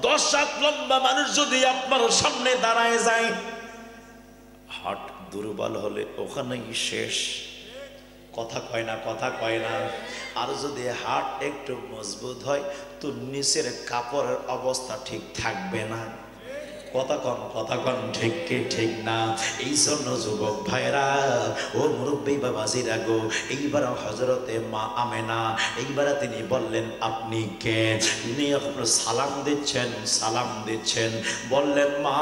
10 হাত লম্বা মানুষ যদি আপনার সামনে দাঁড়ায় যায়, হাট দুর্বল হলে ওখানেই শেষ। কথা কয় না, কথা কয় না। আর যদি হাট একটু মজবুত হয় তো নিচের কাপড়ের অবস্থা ঠিক থাকবে না। কথা কন ঠিক কি ঠিক না? এই জন্য যুবক ভাইরা, ও মুরব্বী বাবাজিরা গো, এইবার হযরতে মা আমেনা এইবার তিনি বললেন, আপনি কে? তিনি সালাম দিচ্ছেন, বললেন, মা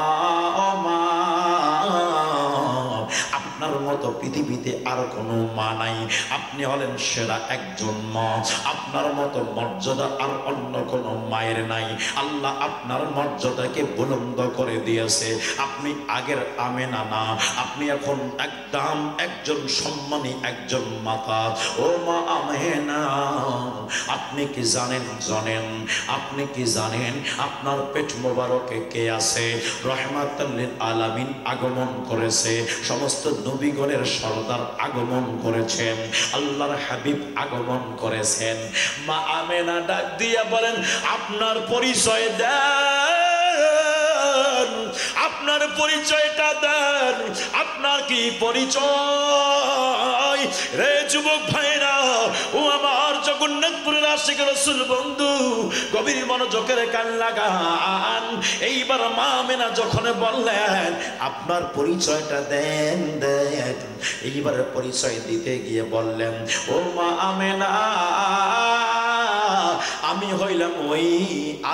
আপনার মতো পৃথিবীতে আর কোনো মা নাই, আপনি হলেন সেরা একজন মা, আপনার মতো মর্যাদা আর অন্য কোনো মায়ের নাই। আল্লাহ আপনার মর্যাদাকে বুলন্দ করে দিয়েছে। আপনি আগের আমেনা না, আপনি এখন একদম একজন সম্মানী একজন মাতা। ও মা আমেনা, আপনি কি জানেন আপনি কি জানেন আপনার পেট মোবারকে কে আছে? রহমাতুল লিল আলামিন আগমন করেছে, সমস্ত নবীগণের সরদার আগমন করেছেন, আল্লাহর হাবিব আগমন করেছেন। মা আমেনা ডাক দিয়া বলেন, আপনার পরিচয় দেন, আপনার পরিচয়টা দেন, আপনার কি পরিচয়? রে যুবক ভাইরা, ও আমার জগন্নাথপুরের আশিক রাসূল বন্ধু, গভীর মনোযোগের কান লাগান। এইবার মা আমেনা যখন বললেন, আপনার পরিচয়টা দেন, এইবার পরিচয় দিতে গিয়ে বললেন, ও মা আমেনা, আমি হইলাম ওই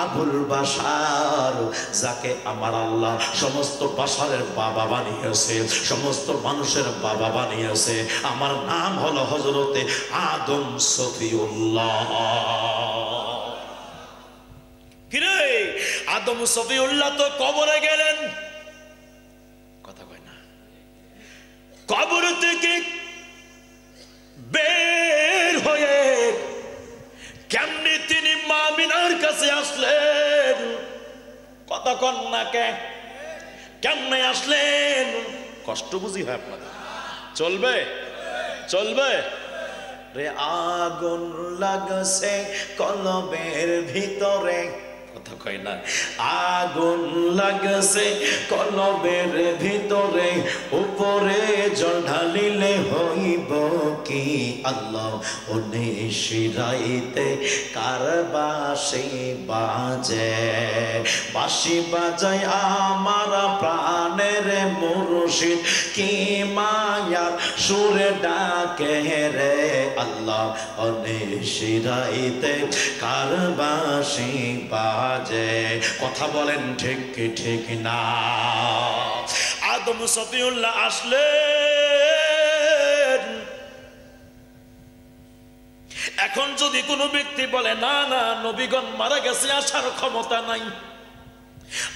আবুল বাশার, যাকে আমার আল্লাহ সমস্ত বাশারের বাবা বানিয়েছে, সমস্ত মানুষের বাবা বানিয়েছে। আমার নাম হলো হযরতে আদম সফিউল্লাহ। কিরে, আদম সফিউল্লাহ তো কবরে গেলেন, কথা কয় না। কবর থেকে বের হয়ে কেমনে তিনি মা আমিনার কাছে আসলেন? কথা কন না কে? কেমনে আসলেন? কষ্ট বুঝি হয় আপনাদের? চলবে রে। আগুন লাগছে কলবের ভিতরে, কথা কয় না। আগুন লাগছে কলবের ভিতরে, উপরে জল ঢালিলে হইব কি? আল্লাহ ওনে শিরাইতে কার বাঁশি বাজে, বাঁশি বাজায় আমার প্রাণের মুর্শিদ, কি মায়ার সুরে ডাকে রে। আল্লাহ ওনে শিরাইতে কার বাঁশি বাজে। কথা বলেন ঠিক কি ঠিক না? আদম সফিউল্লাহ আসলেন। এখন যদি কোনো ব্যক্তি বলে, না না, নবীগণ মারা গেছে, আসার ক্ষমতা নাই,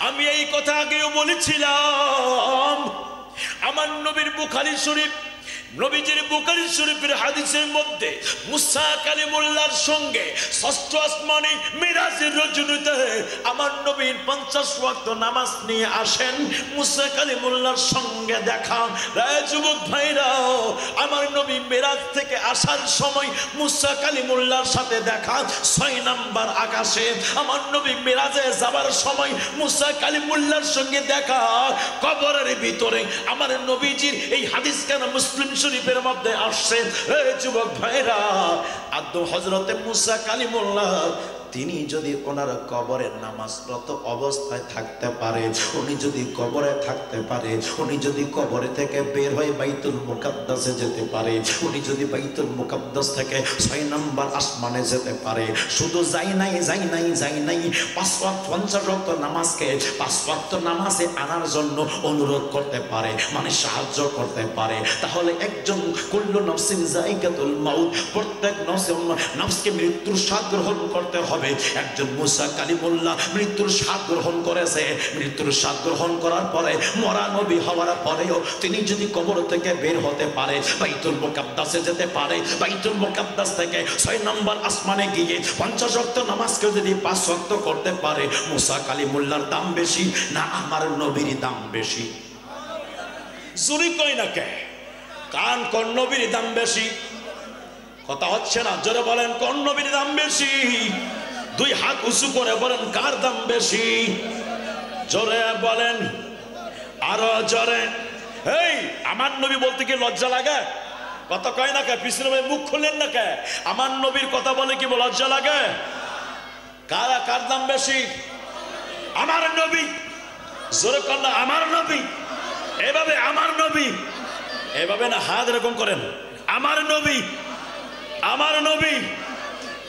আমি এই কথা আগেও বলেছিলাম। আমার নবীর বুখারী শরীফ, নবীজির বুখারী শরীফের হাদিসের মধ্যে মুসা কালিমুল্লাহর সঙ্গে ষষ্ঠ আসমানে মিরাজের রজনীতে আমার নবীর 50 ওয়াক্ত নামাজ নিয়ে আসেন, মুসা কালিমুল্লাহর সঙ্গে দেখা। রায় যুবক ভাইরা, আমার নবী মিরাজ থেকে আসার সময় মুসা কালিমুল্লাহর সাথে দেখা। 6 নম্বর আকাশে আমার নবী মিরাজে যাবার সময় মুসা কালিমুল্লাহর সঙ্গে দেখা। কবরের ভিতরে আমার নবীজির এই হাদিস কেন মুসলিম শরীফের মধ্যে আসছে? যুবক ভাইরা, আদম হযরতে মুসা কালিমুল্লাহ তিনি যদি ওনার কবরে নামাজরত অবস্থায় থাকতে পারে, উনি যদি কবরে থাকতে পারে, উনি যদি কবরে থেকে বের হয়ে বাইতুল মুকাদ্দাসে যেতে পারে, উনি যদি বাইতুল মুকাদ্দাস থেকে 6 নম্বর আসমানে যেতে পারে, শুধু যাই নাই 5 ওয়াক্ত 50 ওয়াক্ত নামাজকে 5 ওয়াক্ত নামাজে আনার জন্য অনুরোধ করতে পারে, মানে সাহায্য করতে পারে, তাহলে একজন কুল্লু নাফসিন যায়িকাতুল মাউত, প্রত্যেক নফসকে মৃত্যুর স্বাদ গ্রহণ করতে হবে। একজন মুসা কালিমুল্লাহ মৃত্যুর স্বাদ গ্রহণ করেছে। মৃত্যুর স্বাদ গ্রহণ করার পরে মরা নবী হওয়ার পরেও তিনি যদি কবর থেকে বের হতে পারে, বাইতুল মুকাদ্দাসে যেতে পারে, বাইতুল মুকাদ্দাস থেকে 6 নম্বর আসমানে গিয়ে 50 ওয়াক্ত নামাজকে যদি 5 ওয়াক্ত করতে পারে, মুসা কালিমুল্লাহর দাম বেশি না আমার নবীর দাম বেশি? জুরি কই না কে? কান কোন নবীর দাম বেশি? কথা হচ্ছে না, জোরে বলেন কোন নবীর দাম বেশি? 2 হাত উঁচু করে বলেন কার দাম বেশি? জোরে বলেন, আরো জোরে। এই আমার নবী বলতে কি লজ্জা লাগে? কথা কয় না কে? পিছনে মুখ খুললেন না কে? আমার নবীর কথা বলে কি লজ্জা লাগে? কার দাম বেশি? আমার নবী। জোরে কন্যা আমার নবী। এভাবে আমার নবী, এভাবে না, হাত এরকম করেন। আমার নবী, আমার নবী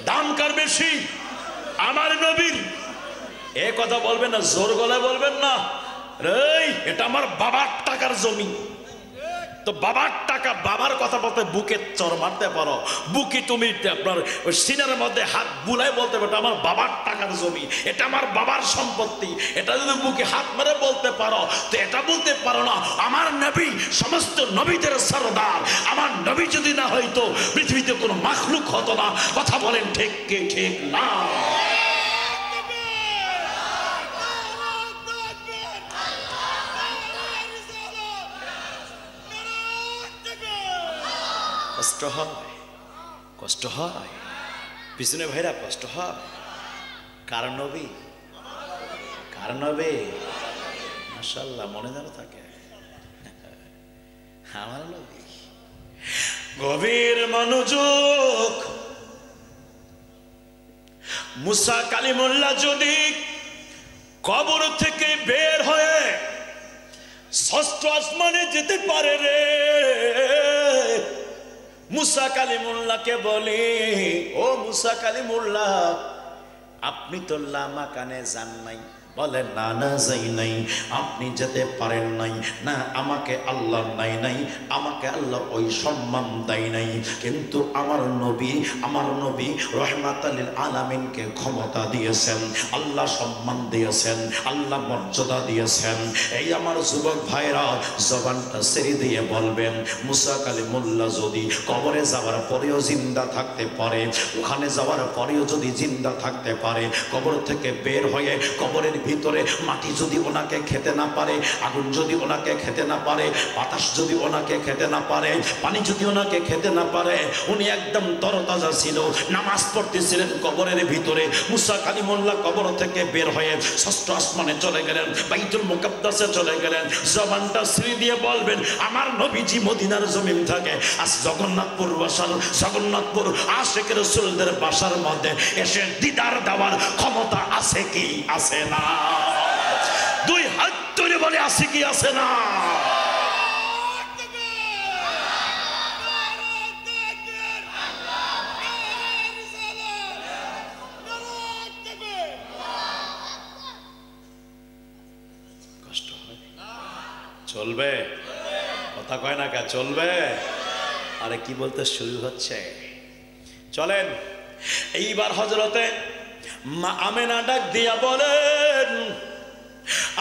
দাম কার বেশি? আমার নবীর। এ কথা বলবেন না, জোর গলায় বলবেন না। এই এটা আমার বাবার টাকার জমি, তো বাবার টাকা, বাবার কথা বলতে বুকে চর মারতে পারো, বুকে তুমি আপনার সিনার মধ্যে হাত বুলাই বলতে পারো আমার বাবার টাকার জমি, এটা আমার বাবার সম্পত্তি, এটা যদি বুকে হাত মেরে বলতে পারো, তো এটা বলতে পারো না আমার নবী সমস্ত নবীদের সরদার। আমার নবী যদি না হইতো পৃথিবীতে কোনো মাখলুক হতো না। কথা বলেন ঠিক কি ঠিক না? কষ্ট হয়, কষ্ট হয়, পিছনে ভাইরা কষ্ট হয়। কার নবী? কার নবী? মাশাআল্লাহ, মনে যেন থাকে আমার নবী। গভীর মনোযোগ। মুসা কালিমুল্লাহ যদি কবর থেকে বের হয়ে 6ষ্ঠ আসমানে যেতে পারে রে, মুসা কালিমুল্লাহকে বলি, ও মুসা কালিমুল্লাহ আপনি তো লামা কানে যান নাই? বলে না, না যাই নাই। আপনি যেতে পারেন নাই না, আমাকে আল্লাহ নাই, আমাকে আল্লাহ ওই সম্মান দেয় নাই, কিন্তু আমার নবী রহমাতাল লিল আলামিনকে ক্ষমতা দিয়েছেন, আল্লাহ সম্মান দিয়েছেন, আল্লাহ মর্যাদা দিয়েছেন। এই আমার যুবক ভাইরা জবানটা ছেড়ে দিয়ে বলবেন, মুসা কালিমুল্লাহ যদি কবরে যাওয়ার পরেও জিন্দা থাকতে পারে, ওখানে যাওয়ার পরেও যদি জিন্দা থাকতে পারে, কবর থেকে বের হয়ে কবরের ভিতরে মাটি যদি ওনাকে খেতে না পারে, আগুন যদি ওনাকে খেতে না পারে, বাতাস যদি ওনাকে খেতে না পারে, পানি যদি ওনাকে খেতে না পারে, উনি একদম তরতাজা ছিল, নামাজ পড়তেছিলেন কবরের ভিতরে। মুসা কালিমুল্লাহ কবর থেকে বের হয়ে 6ষ্ঠ আসমানে চলে গেলেন, বাইতুল মুকাদ্দাসে চলে গেলেন। জবানটা শ্রী দিয়ে বলবেন, আমার নবীজি মদিনার জমিন থাকে আজ জগন্নাথপুর আশিক রাসূলদের বাসার মধ্যে এসে দিদার দেওয়ার ক্ষমতা আছে কি আছে না? 2 হাত তুলে বলে আছে কি আছে না? কষ্ট হয়, চলবে? কথা কয় না কে? চলবে? আরে কি বলতে শুরু হচ্ছে? চলেন এইবার হযরতে মা আমেনা ডাক দিয়া বলেন,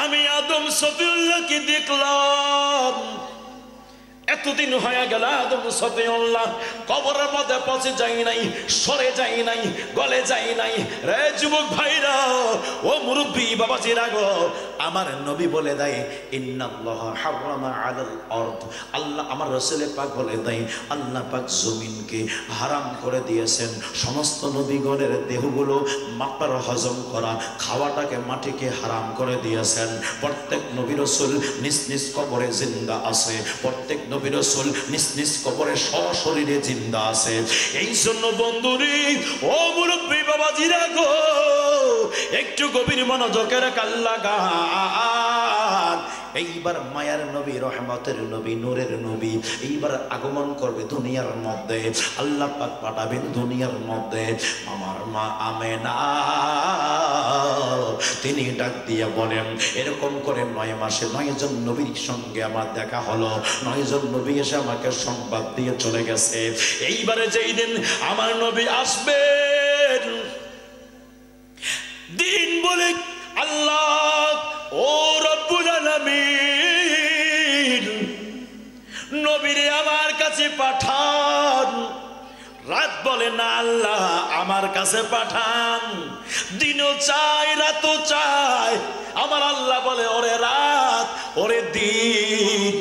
আমি আদম সফিউল্লাহকে দেখলাম, এতদিন হয়ে গেল আদম সফিউল্লাহ কবরের মধ্যে পৌঁছে যাই নাই, সরে যাই নাই, গলে যাই নাই। রে যুবক ভাইরা, ও মুরব্বী বাবাজিরা গো, আমার নবী বলে দেয়, ইন্নাল্লাহ হারামা আলাল আরদ, আল্লাহ আমার রাসূল পাক বলে দেয়, আল্লাহ পাক জমিনকে হারাম করে দিয়েছেন। সমস্ত নবীগণের দেহগুলো মাপার হজম করা, খাওয়াটাকে মাটিকে হারাম করে দিয়েছেন। প্রত্যেক নবী রাসূল নিজ নিজ কবরে জিন্দা আছে, প্রত্যেক নবী নবী রাসূল নিজ নিজ কবরে সশরীরে জিন্দা আছে। এই জন্য বন্ধুরি ও মুরব্বী বাবাজিরা গো, একটু গভীর মনোযোগের কান লাগান। এইবার মায়ার নবী, রহমতের নবী, নূরের নবী এইবার আগমন করবে দুনিয়ার মধ্যে। আল্লাহ পাক পাঠাবেন দুনিয়ার মধ্যে আমার মা আমেনা। তিনি ডাক দিয়ে বলেন, এরকম করে 9 মাসে 9 জন নবীর সঙ্গে আমার দেখা হলো। 9 জন নবী এসে আমাকে সংবাদ দিয়ে চলে গেছে। এইবারে যেই দিন আমার নবী আসবেন, দিন বলে আল্লাহ ও রব্বুল আলামিন নবীরে আমার কাছে পাঠান। রাত বলে না আল্লাহ আমার কাছে পাঠান, দিনও চাই রাতও চাই। আমার আল্লাহ বলে ওরে রাত ওরে দিন,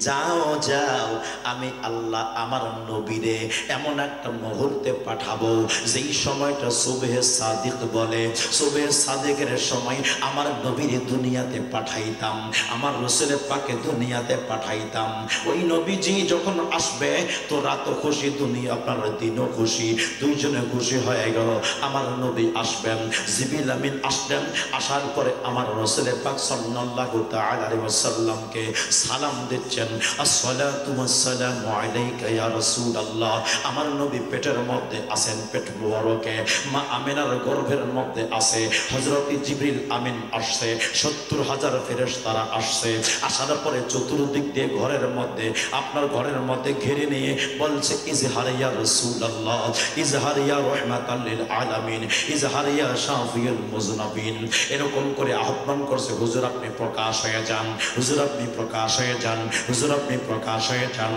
যাও যাও, আমি আল্লাহ আমার নবীরে এমন একটা মুহূর্তে পাঠাবো যেই সময়টা সুবহে সাদিক বলে। সুবহে সাদিকের সময় আমার নবীরে দুনিয়াতে পাঠাইতাম, আমার রাসূলের পাকে দুনিয়াতে পাঠাইতাম। ওই নবীজি যখন আসবে তো রাতও খুশি, দুনিয়া আপনার দিনও খুশি, দুইজনে খুশি হয়ে গেল। আমার নবী আসবেন, জিবরিল আমিন আসলেন। আসার পরে আমার রাসূলের পাক সাল্লাল্লাহু তাআলা আলাইহি ওয়াসাল্লামকে সালাম দিচ্ছেন, আসসালাতু ওয়াসসালামু আলাইকা ইয়া রাসূলুল্লাহ। আমার নবী পেটের মধ্যে আছেন, পেট মোবারকে মা আমিনার গর্ভের মধ্যে আছে। হযরত জিবরিল আমিন আসছে, 70,000 ফেরেশতারা আসছে। আসার পরে চতুর্দিক দিয়ে ঘরের মধ্যে, আপনার ঘরের মধ্যে ঘিরে নিয়ে বলছে, ইজহার ইয়া রাসূলুল্লাহ, ইজহার ইয়া রাহমাতাল লিল আলামিন, ইজহার ইয়া শাফিউল মুজনাবিন। এরকম করে আহ্বান করছে, হুজুর আপনি প্রকাশ হয়ে যান, হুজুর আপনি প্রকাশ হয়ে যান, হুজুর আপনি প্রকাশ হয়ে যান।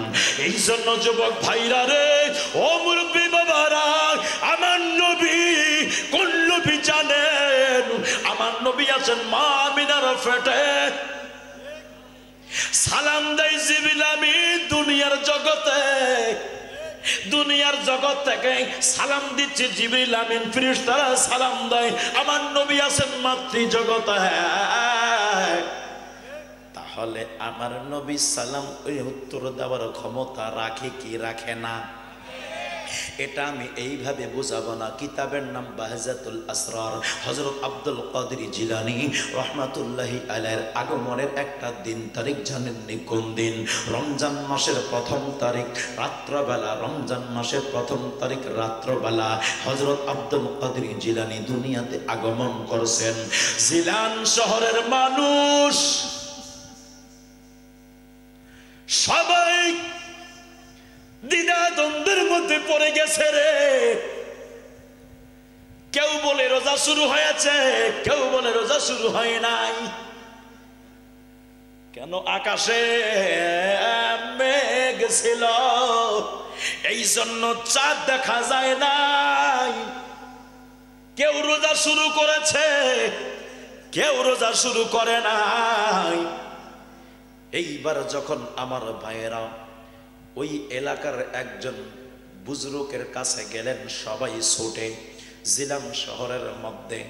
এই জন্য যুবক ভাইরা রে, ও মুরব্বী বাবারা, আমার নবী কোন নবী জানেন? আমার নবী আছেন মা আমিনার পেটে। সালাম দেয় জিবরিল আমিন দুনিয়ার জগতে, দুনিয়ার জগৎ থেকে সালাম দিচ্ছে জিবরিল আমিন, ফেরেশতারা সালাম দেয়। আমার নবী আছেন মাতৃ জগতে। তাহলে আমার নবী সালাম ওই উত্তর দেওয়ার ক্ষমতা রাখে কি রাখে না? এটা আমি এইভাবে বুঝাবো না। কিতাবের নাম বাহজাতুল আসরার। হযরত আব্দুল কাদের জিলানী রহমাতুল্লাহি আলাইহির আগমনের একটা দিন তারিখ জানেননি কোন দিন? রমজান মাসের 1ম তারিখ রাত্রবেলা, রমজান মাসের 1ম তারিখ রাত্রবেলা হযরত আব্দুল কাদের জিলানী দুনিয়াতে আগমন করেছেন। জিলান শহরের মানুষ সবাই দ্বিধাদ্বন্দ্বের মধ্যে পড়ে গেছে রে। কেউ বলে রোজা শুরু হয়েছে, কেউ বলে রোজা শুরু হয় নাই। কেন? আকাশে মেঘ ছিল, এই জন্য চাঁদ দেখা যায় নাই। কেউ রোজা শুরু করেছে, কেউ রোজা শুরু করে নাই। এইবার যখন আমার ভাইয়েরা ওই এলাকার একজন বুজরুকের কাছে গেলেন, সবাই ছুটে জিলাম শহরের মধ্যে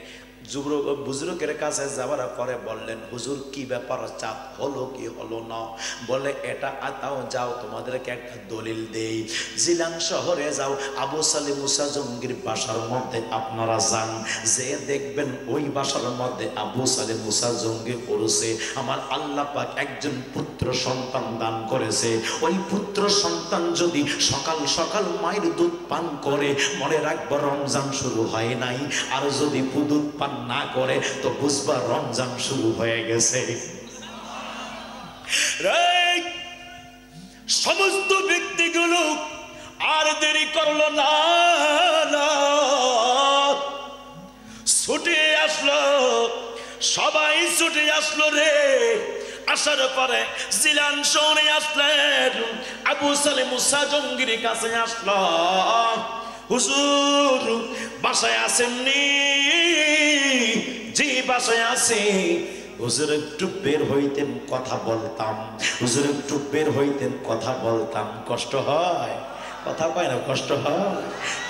বুজরুকের কাছে যাওয়ার পরে বললেন, হুজুর কি ব্যাপার, চাঁদ হলো কি হলো না? বলে এটা আতাও, যাও তোমাদেরকে একটা দলিল দেই। জিলান শহরে যাও, আবু সালিম মুসা জঙ্গির বাসার মধ্যে আপনারা যান, যে দেখবেন ওই বাসার মধ্যে আবু সালিম মুসা জঙ্গি করেছে। আমার আল্লাহ পাক একজন পুত্র সন্তান দান করেছে। ওই পুত্র সন্তান যদি সকাল সকাল মায়ের দুধ পান করে, মনে রাখবো রমজান শুরু হয় নাই। আর যদি দুধ পান না করে তো বুঝবা রমজান শুরু হয়ে গেছে। সমস্ত ব্যক্তিগুলো আর দেরি করলো না, ছুটে আসলো, সবাই ছুটে আসলো রে। আসার পরে জিলান শহরে আসলেন, আবু সালিম মুসা জঙ্গির কাছে আসলো, হুজুর বাসায় আসেননি? জি বাসায় আছি। হুজুর একটু বের হইতেন কথা বলতাম, হুজুর একটু বের হইতেন কথা বলতাম। কষ্ট হয়? কথা কয় না, কষ্ট হয়।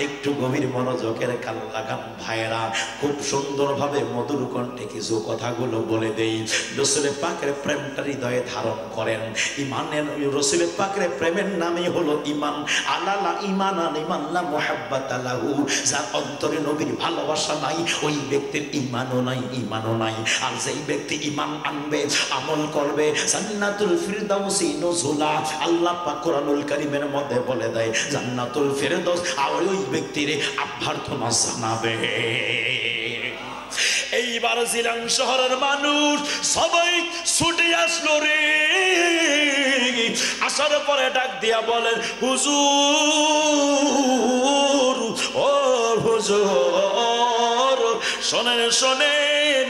একটু গভীর মনোযোগের কান লাগান ভাইরা, খুব সুন্দরভাবে মধুর কণ্ঠে কিছু কথাগুলো বলে দেই। রসুলের পাকের প্রেমটা হৃদয়ে ধারণ করেন। ইমানের রসুলের পাকের প্রেমের নামই হলো ইমান। আলালা ইমান আল ইমাল্লা মুহাব্বাত লাহু, যার অন্তরে নবীর ভালোবাসা নাই ওই ব্যক্তির ইমানও নাই, ইমানও নাই। আর যেই ব্যক্তি ইমান আনবে, আমল করবে, জান্নাতুল ফিরদাউসি নুজুলা, আল্লাহ পাক কোরআনুল কারীমের মধ্যে বলে দেয় জান্নাতুল ফিরদাউস আর ওই ব্যক্তির অভ্যর্থনা জানাবে। এইবার জিলান শহরের মানুষ সবাই ছুটে আসলো রে। আসার পরে ডাক দিয়া বলেন, হুজুর, ও হুজুর, শোনেন শোনেন,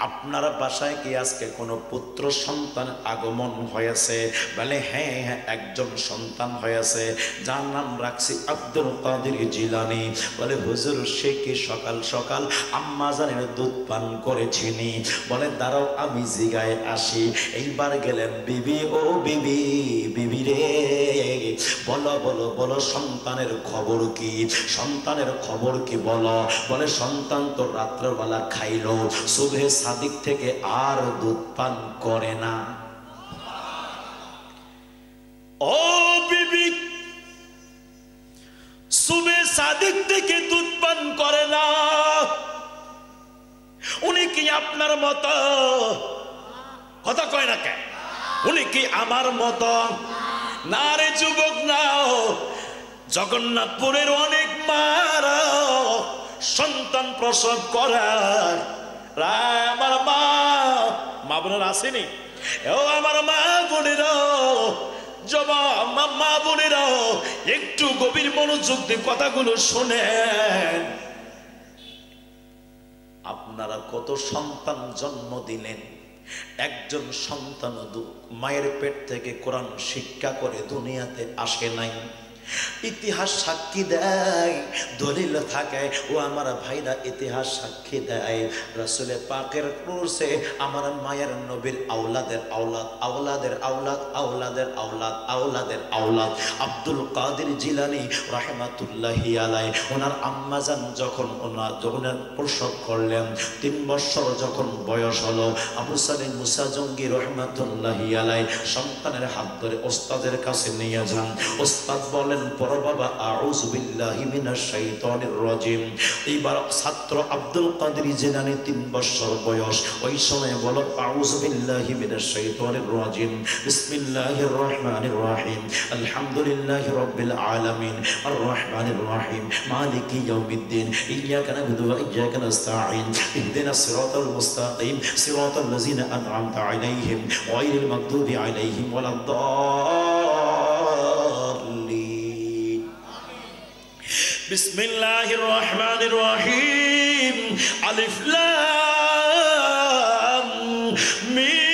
আপনার বাসায় কি আজকে কোনো পুত্র সন্তান আগমন হয়েছে? বলে হ্যাঁ হ্যাঁ, একজন সন্তান হয়েছে, যার নাম রাখছি আব্দুল কাদের জিলানী। বলে হুজুর, সে কি সকাল সকাল আম্মা জানের দুধ পান করেছিনি? বলে দাঁড়াও আমি জিগায় আসি। এইবার গেলেন, বিবি, ও বিবি, বিবি রে, বলো বলো বলো সন্তানের খবর কি? সন্তানের খবর কি বলো? বলে সন্তান তো রাত্রবেলা খাইলো, সুবহে সাদিক থেকে আর দুধ পান করে না। ও বিবি, সুবহে সাদিক থেকে দুধ পান করে না, উনি কি আপনার মতো? কথা কয় না কেন? উনি কি আমার মতো? না রে যুবক, নাও। জগন্নাথপুরের অনেক মারা সন্তান প্রসব করার, আমার মা, মা বোনেরা আসেনি? ও আমার মা বোনেরা, মা বোনেরা, একটু গভীর মনোযোগ দিয়ে কথাগুলো শোনেন। আপনারা কত সন্তান জন্ম দিলেন, একজন সন্তান মায়ের পেট থেকে কোরআন শিক্ষা করে দুনিয়াতে আসে নাই। ইতিহাস সাক্ষী দেয়, দলিল থাকে। ও আমার ভাইরা, ইতিহাস সাক্ষী দেয়, রাসূলের পাকের ক্রুশে আমার মায়ের নবীর আওলাদের আওলাদ, আওলাদের আওলাদ, আওলাদের আওলাদ, আওলাদের আওলাদ আব্দুল কাদের জিলানী রাহমাতুল্লাহি আলাইহি, ওনার আম্মাজান যখন ওনার প্রসব করলেন, 3 বছর যখন বয়স হলো, আবু সালিম মুসা জঙ্গি রাহমাতুল্লাহি আলাইহি সন্তানের হাত ধরে ওস্তাদের কাছে নিয়ে যান। ওস্তাদ বলেন, পড়ো বাবা, আউযু বিল্লাহি মিনাশ শাইতানির রাজিম। এইবার ছাত্র আব্দুল কাদের জিলানী 3 বছর বয়স, ওই সময় বলো আউযু বিল্লাহি মিনাশ শাইতানির রাজিম, বিসমিল্লাহির রহমানির রহিম, আলহামদুলিল্লাহি রাব্বিল আলামিন, আর রহমানির রহিম, মালিকি ইয়াউমিদ্দিন, ইয়্যাকা না'বুদু ওয়া ইয়্যাকা নাস্তাঈন, ইহদিনাস সিরাতাল মুস্তাকিম, সিরাতাল লাযিনা আন'আমতা আলাইহিম, গায়রিল মাগদুবি আলাইহিম ওয়ালাদ বিসমিল্লাহির রহমানির রহিম, আলিফ লাম মিম,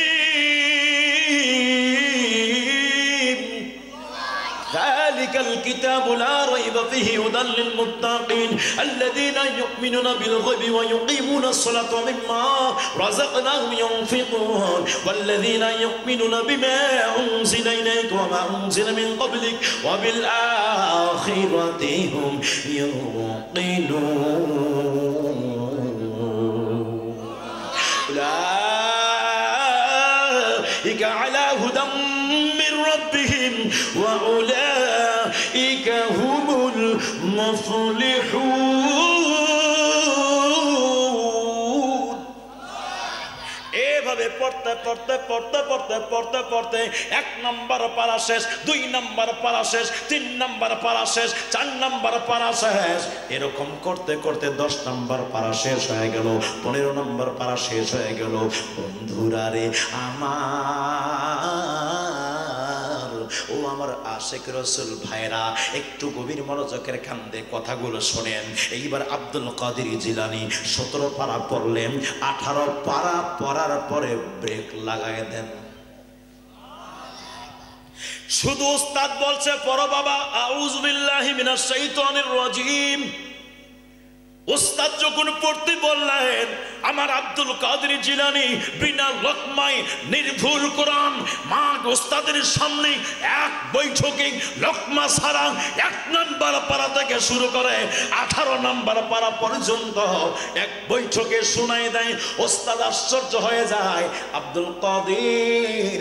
যালিকাল কিতাবু লা রাইবা ফীহি হুদাল লিল মুত্তাকিন আল্লাযীনা ইউমিনুনা বিল গায়বি ওয়া ইউকিমুনাস সালাতা ওয়া মিম্মা রাযাকনাহুম ইউনফিকুন ওয়াল্লাযীনা ইউমিনুনা বিমা উনজিলা ইলাইকা ওয়া মা উনজিলা মিন ক্বাবলিক ওয়া বিল আখিরাতি হুম ইউকিনুন। উলাইকা আলা হুদাম মির রাব্বিহিম ওয়া উলাইকা হুমুল মুফলিহুন। এভাবে পড়তে পড়তে পড়তে পড়তে পড়তে পড়তে 1 নম্বর পারা শেষ, 2 নম্বর পারা শেষ, 3 নম্বর পারা শেষ, 4 নম্বর পারা শেষ। এরকম করতে করতে 10 নম্বর পারা শেষ হয়ে গেল, 15 নম্বর পারা শেষ হয়ে গেল। বন্ধুরা রে আমার, ও আমার আশিক রাসূল ভাইরা, একটু গভীর মনোযোগের কান্দে কথাগুলো শোনেন। এইবার আব্দুল কাদের জিলানী 17 পারা পড়লেন, 18 পারা পড়ার পরে ব্রেক লাগায় দেন। শুধু উস্তাদ বলছে পড়ো বাবা আউযু বিল্লাহি মিনাশ শাইতানির রাজিম, ওস্তাদ যখন পড়তে বললেন, আমার আব্দুল কাদের জিলানী বিনা লোকমায় নির্ভুল কোরআন মা ওস্তাদের সামনে এক বৈঠকে লোকমা ছাড়া 1 নম্বর পারা থেকে শুরু করে 18 নম্বর পারা পর্যন্ত এক বৈঠকে শোনায় দেয়। ওস্তাদ আশ্চর্য হয়ে যায়, আব্দুল কাদের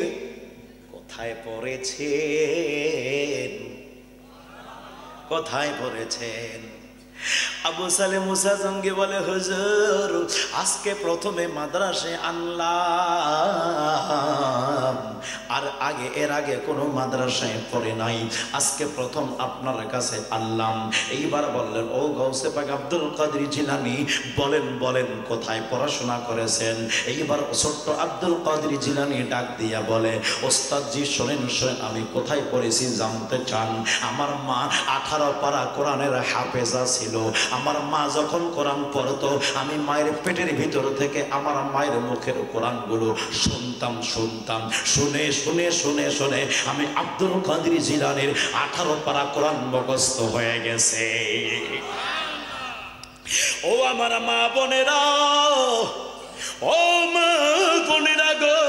কোথায় পড়েছেন, কোথায় পড়েছেন? আবু সালেম মুসা জঙ্গি বলে, হুজুর আজকে প্রথমে মাদ্রাসায় আনলাম, আর এর আগে কোনো মাদ্রাসায় পড়ে নাই, আজকে প্রথম আপনার কাছে আনলাম। এইবার বললেন, ও গাউসে পাক আব্দুল কাদের জিলানী, বলেন বলেন কোথায় পড়াশোনা করেছেন? এইবার ছোট্ট আব্দুল কাদের জিলানী ডাক দিয়া বলে, ওস্তাদ জি শোনেন শোনেন, আমি কোথায় পড়েছি জানতে চান? আমার মা 18 পারা কোরআনের হাফেজা ছিল। আমার মা যখন কোরআন পড়তো, আমি মায়ের পেটের ভিতর থেকে আমার মায়ের মুখের কোরআনগুলো শুনতাম। শুনে শুনে শুনে শুনে আমি আব্দুল কাদের জিলানীর 18 পারা কোরআন মুখস্থ হয়ে গেছে। ও আমার মা বোনেরা, ও মা বোনেরা গো,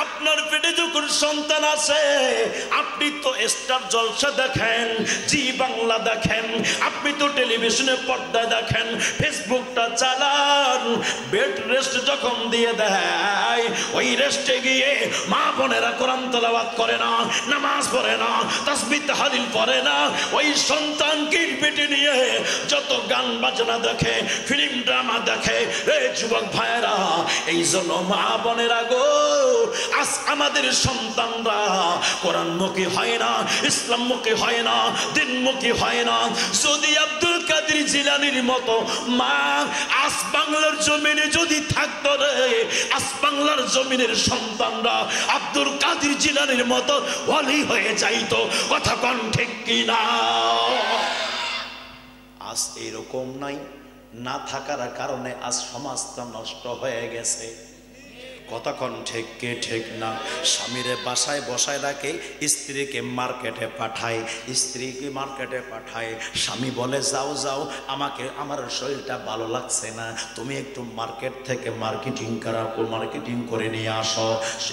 আপনার পেটে যখন সন্তান আছে, আপনি তো স্টার জলসা দেখেন, জি বাংলা দেখেন, আপনি তো টেলিভিশনে পর্দায় দেখেন, ফেসবুকটা চালান। বেড রেস্ট যখন দিয়ে দেয়, ওই রেস্টে গিয়ে মা বোনেরা কোরআন তেলাওয়াত করে না, নামাজ পড়ে না, তাসবিহ তাহলিল পড়ে না। ওই সন্তানকে পেটে নিয়ে যত গান বাজনা দেখে, ফিল্ম ড্রামা দেখে, এই যুবক ভাইরা, এই জন্য মা বোনেরা গো, আজ আমাদের সন্তানরা কোরআনমুখী হয় না, ইসলামমুখী হয় না, দিনমুখী হয় না। যদি আব্দুল কাদের জিলানীর মতো মা আজ বাংলার জমিনে যদি থাকতো রে, আজ বাংলার জমিনের সন্তানরা আব্দুল কাদের জিলানীর মতো ওয়ালি হয়ে যাইতো। কথা কোন ঠিক কিনা? আজ এরকম নাই, না থাকার কারণে আজ সমাজটা নষ্ট হয়ে গেছে। কতক্ষণ ঠিক কে ঠিক না? স্বামীরে বাসায় বসায় রাখে, স্ত্রীকে মার্কেটে পাঠায়, স্ত্রীকে মার্কেটে পাঠায়। স্বামী বলে, যাও যাও, আমার শরীরটা ভালো লাগছে না, তুমি একটু মার্কেট থেকে মার্কেটিং করে নিয়ে আসো।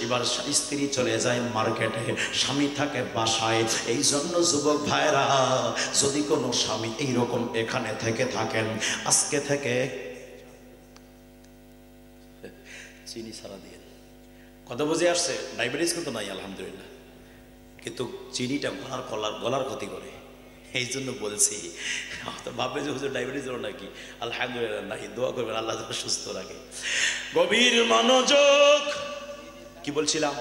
এবার স্ত্রী চলে যায় মার্কেটে, স্বামী থাকে বাসায়। এই জন্য যুবক ভাইরা, যদি কোনো স্বামী এইরকম এখানে থেকে থাকেন, আজকে থেকে চিনি ছাড়া দিয়ে কথা বুঝে আসছে। ডায়াবেটিস কিন্তু নাই আলহামদুলিল্লাহ, কিন্তু চিনিটা গলার ক্ষতি করে। এই জন্য বলছি, ভাববে যে হুজুর ডায়াবেটিস হলো নাকি? আলহামদুলিল্লাহ নাই, দোয়া করবেন আল্লাহ যেন সুস্থ রাখে। গভীর মনোযোগ। কি বলছিলাম?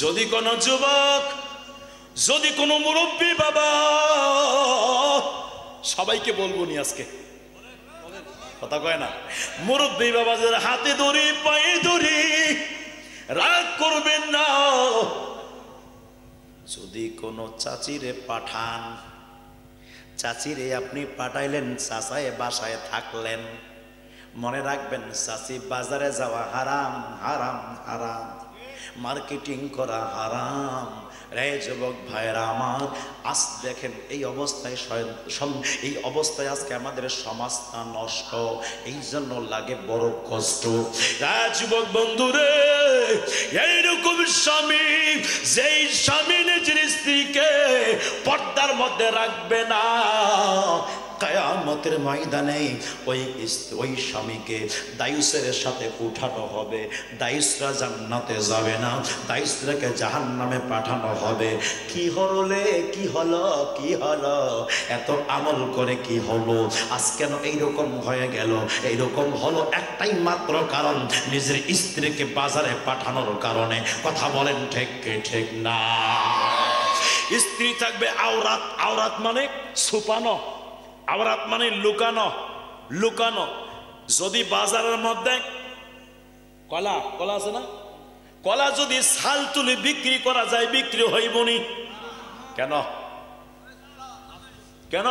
যদি কোনো যুবক, যদি কোনো মুরব্বী বাবা, সবাইকে বলবো নি আজকে, কথা কয় না, মুরব্বী বাবাদের হাতে ধরি পায়ে ধরি, রাগ করবেন না। যদি কোনো চাচিরে পাঠান, চাচিরে আপনি পাঠাইলেন, চাচায় বাসায় থাকলেন, মনে রাখবেন চাচি বাজারে যাওয়া হারাম, হারাম, হারাম, মার্কেটিং করা হারাম। রে যুবক ভাইরা আমার, আজ দেখেন এই অবস্থায় আজকে আমাদের সমাজটা নষ্ট। এই জন্য লাগে বড় কষ্ট। যুবক বন্ধুরে, এইরকম স্বামী, যেই স্বামী নিজের স্ত্রীকে পর্দার মধ্যে রাখবে না, কিয়ামতের ময়দানে ওই স্বামীকে দায়ুসের সাথে উঠানো হবে। দায়ুসরা জান্নাতে যাবে না, দায়ুসরাকে জাহান্নামে পাঠানো হবে। কি হলে, কি হলো, কি হলো, এত আমল করে কি হলো, আজ কেন এইরকম হয়ে গেল? এইরকম হলো একটাই মাত্র কারণ, নিজের স্ত্রীকে বাজারে পাঠানোর কারণে। কথা বলেন ঠিক কি ঠিক না? স্ত্রী থাকবে আওরাত। আওরাত মানে ছুপানো, আওরাত মানে লুকানো, লুকানো। যদি বাজারের মধ্যে কলা আছে না, কলা যদি ছাল তুলে বিক্রি করা যায়, বিক্রি হইবনি কেন? কেন?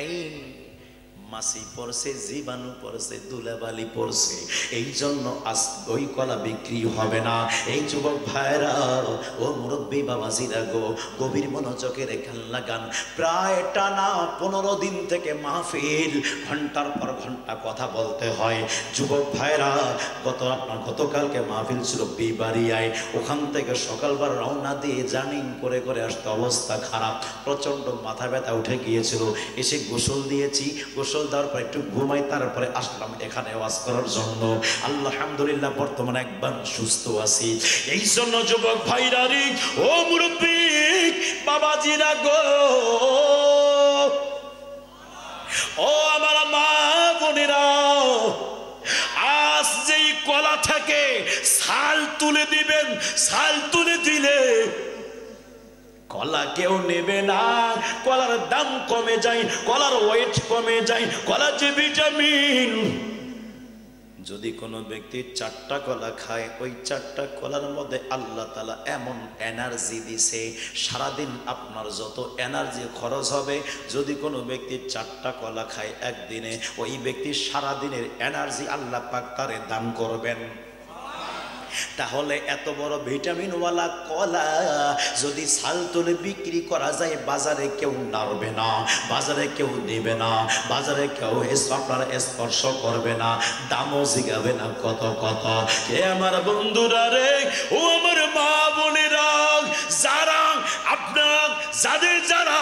এই মাছি পড়ছে, জীবাণু পড়ছে, ধুলাবালি পড়ছে, এই জন্য আজ ওই কলা বিক্রি হবে না। এই যুবক ভাইরা ও মুরব্বী বাবাজিরা গো, গভীর মনোযোগের খেয়াল লাগান। প্রায় টানা 15 দিন থেকে মাহফিল, ঘন্টার পর ঘন্টা কথা বলতে হয়। যুবক ভাইরা গতকালকে মাহফিল ছিল বিবাড়িয়ায়, ওখান থেকে সকালবার রওনা দিয়ে জার্নিং করে করে আসতে অবস্থা খারাপ, প্রচন্ড মাথা ব্যথা উঠে গিয়েছিল। এসে গোসল দিয়েছি, গোসল দেওয়ার পর একটু ঘুমাই, তারপরে আসলাম এখানে ওয়াজ করার জন্য। আলহামদুলিল্লাহ বর্তমানে একবার সুস্থ আছি। এই জন্য যুবক ভাইরা রে, ও মুরব্বী বাবাজিরা গো, ও আমার মা বোনেরা, আজ যেই কলা থেকে ছাল তুলে দিবেন, ছাল তুলে দিলে কলা কেউ নেবে না, কলার দাম কমে যায়, কলার ওয়েট কমে যায়, কলার যে ভিটামিন, যদি কোনো ব্যক্তি 4টা কলা খায়, ওই 4টা কলার মধ্যে আল্লাহ তাআলা এমন এনার্জি দিছে, সারাদিন আপনার যত এনার্জি খরচ হবে, যদি কোনো ব্যক্তি 4টা কলা খায় একদিনে, ওই ব্যক্তির সারাদিনের এনার্জি আল্লাহ পাক তারে দান করবেন। তাহলে এত বড় ভিটামিনওয়ালা কলা যদি ছাল তুলে বিক্রি করা যায়, বাজারে কেউ নাড়বে না, বাজারে কেউ নেবে না, বাজারে কেউ আপনার স্পর্শ করবে না, দামও জিগাবে না কত কত। কে আমার বন্ধুরা রে, ও আমার মা বোনেরা, যারা আপনার যারা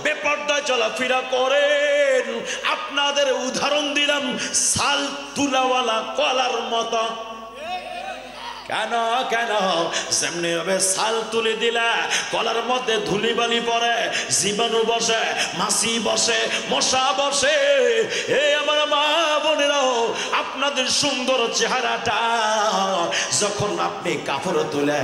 বেপরদায় চলাফেরা করেন, আপনাদের উদাহরণ দিলাম ছাল তুলাওয়ালা কলার মতো। কেন কেন যেমনি হবে ছাল তুলে দিলে কলার মধ্যে ধুলিবালি পড়ে, জীবাণু বসে, মাছি বসে, মশা বসে। এই আমার মা বোনেরাও, আপনাদের সুন্দর চেহারাটা যখন আপনি কাপড় তুলে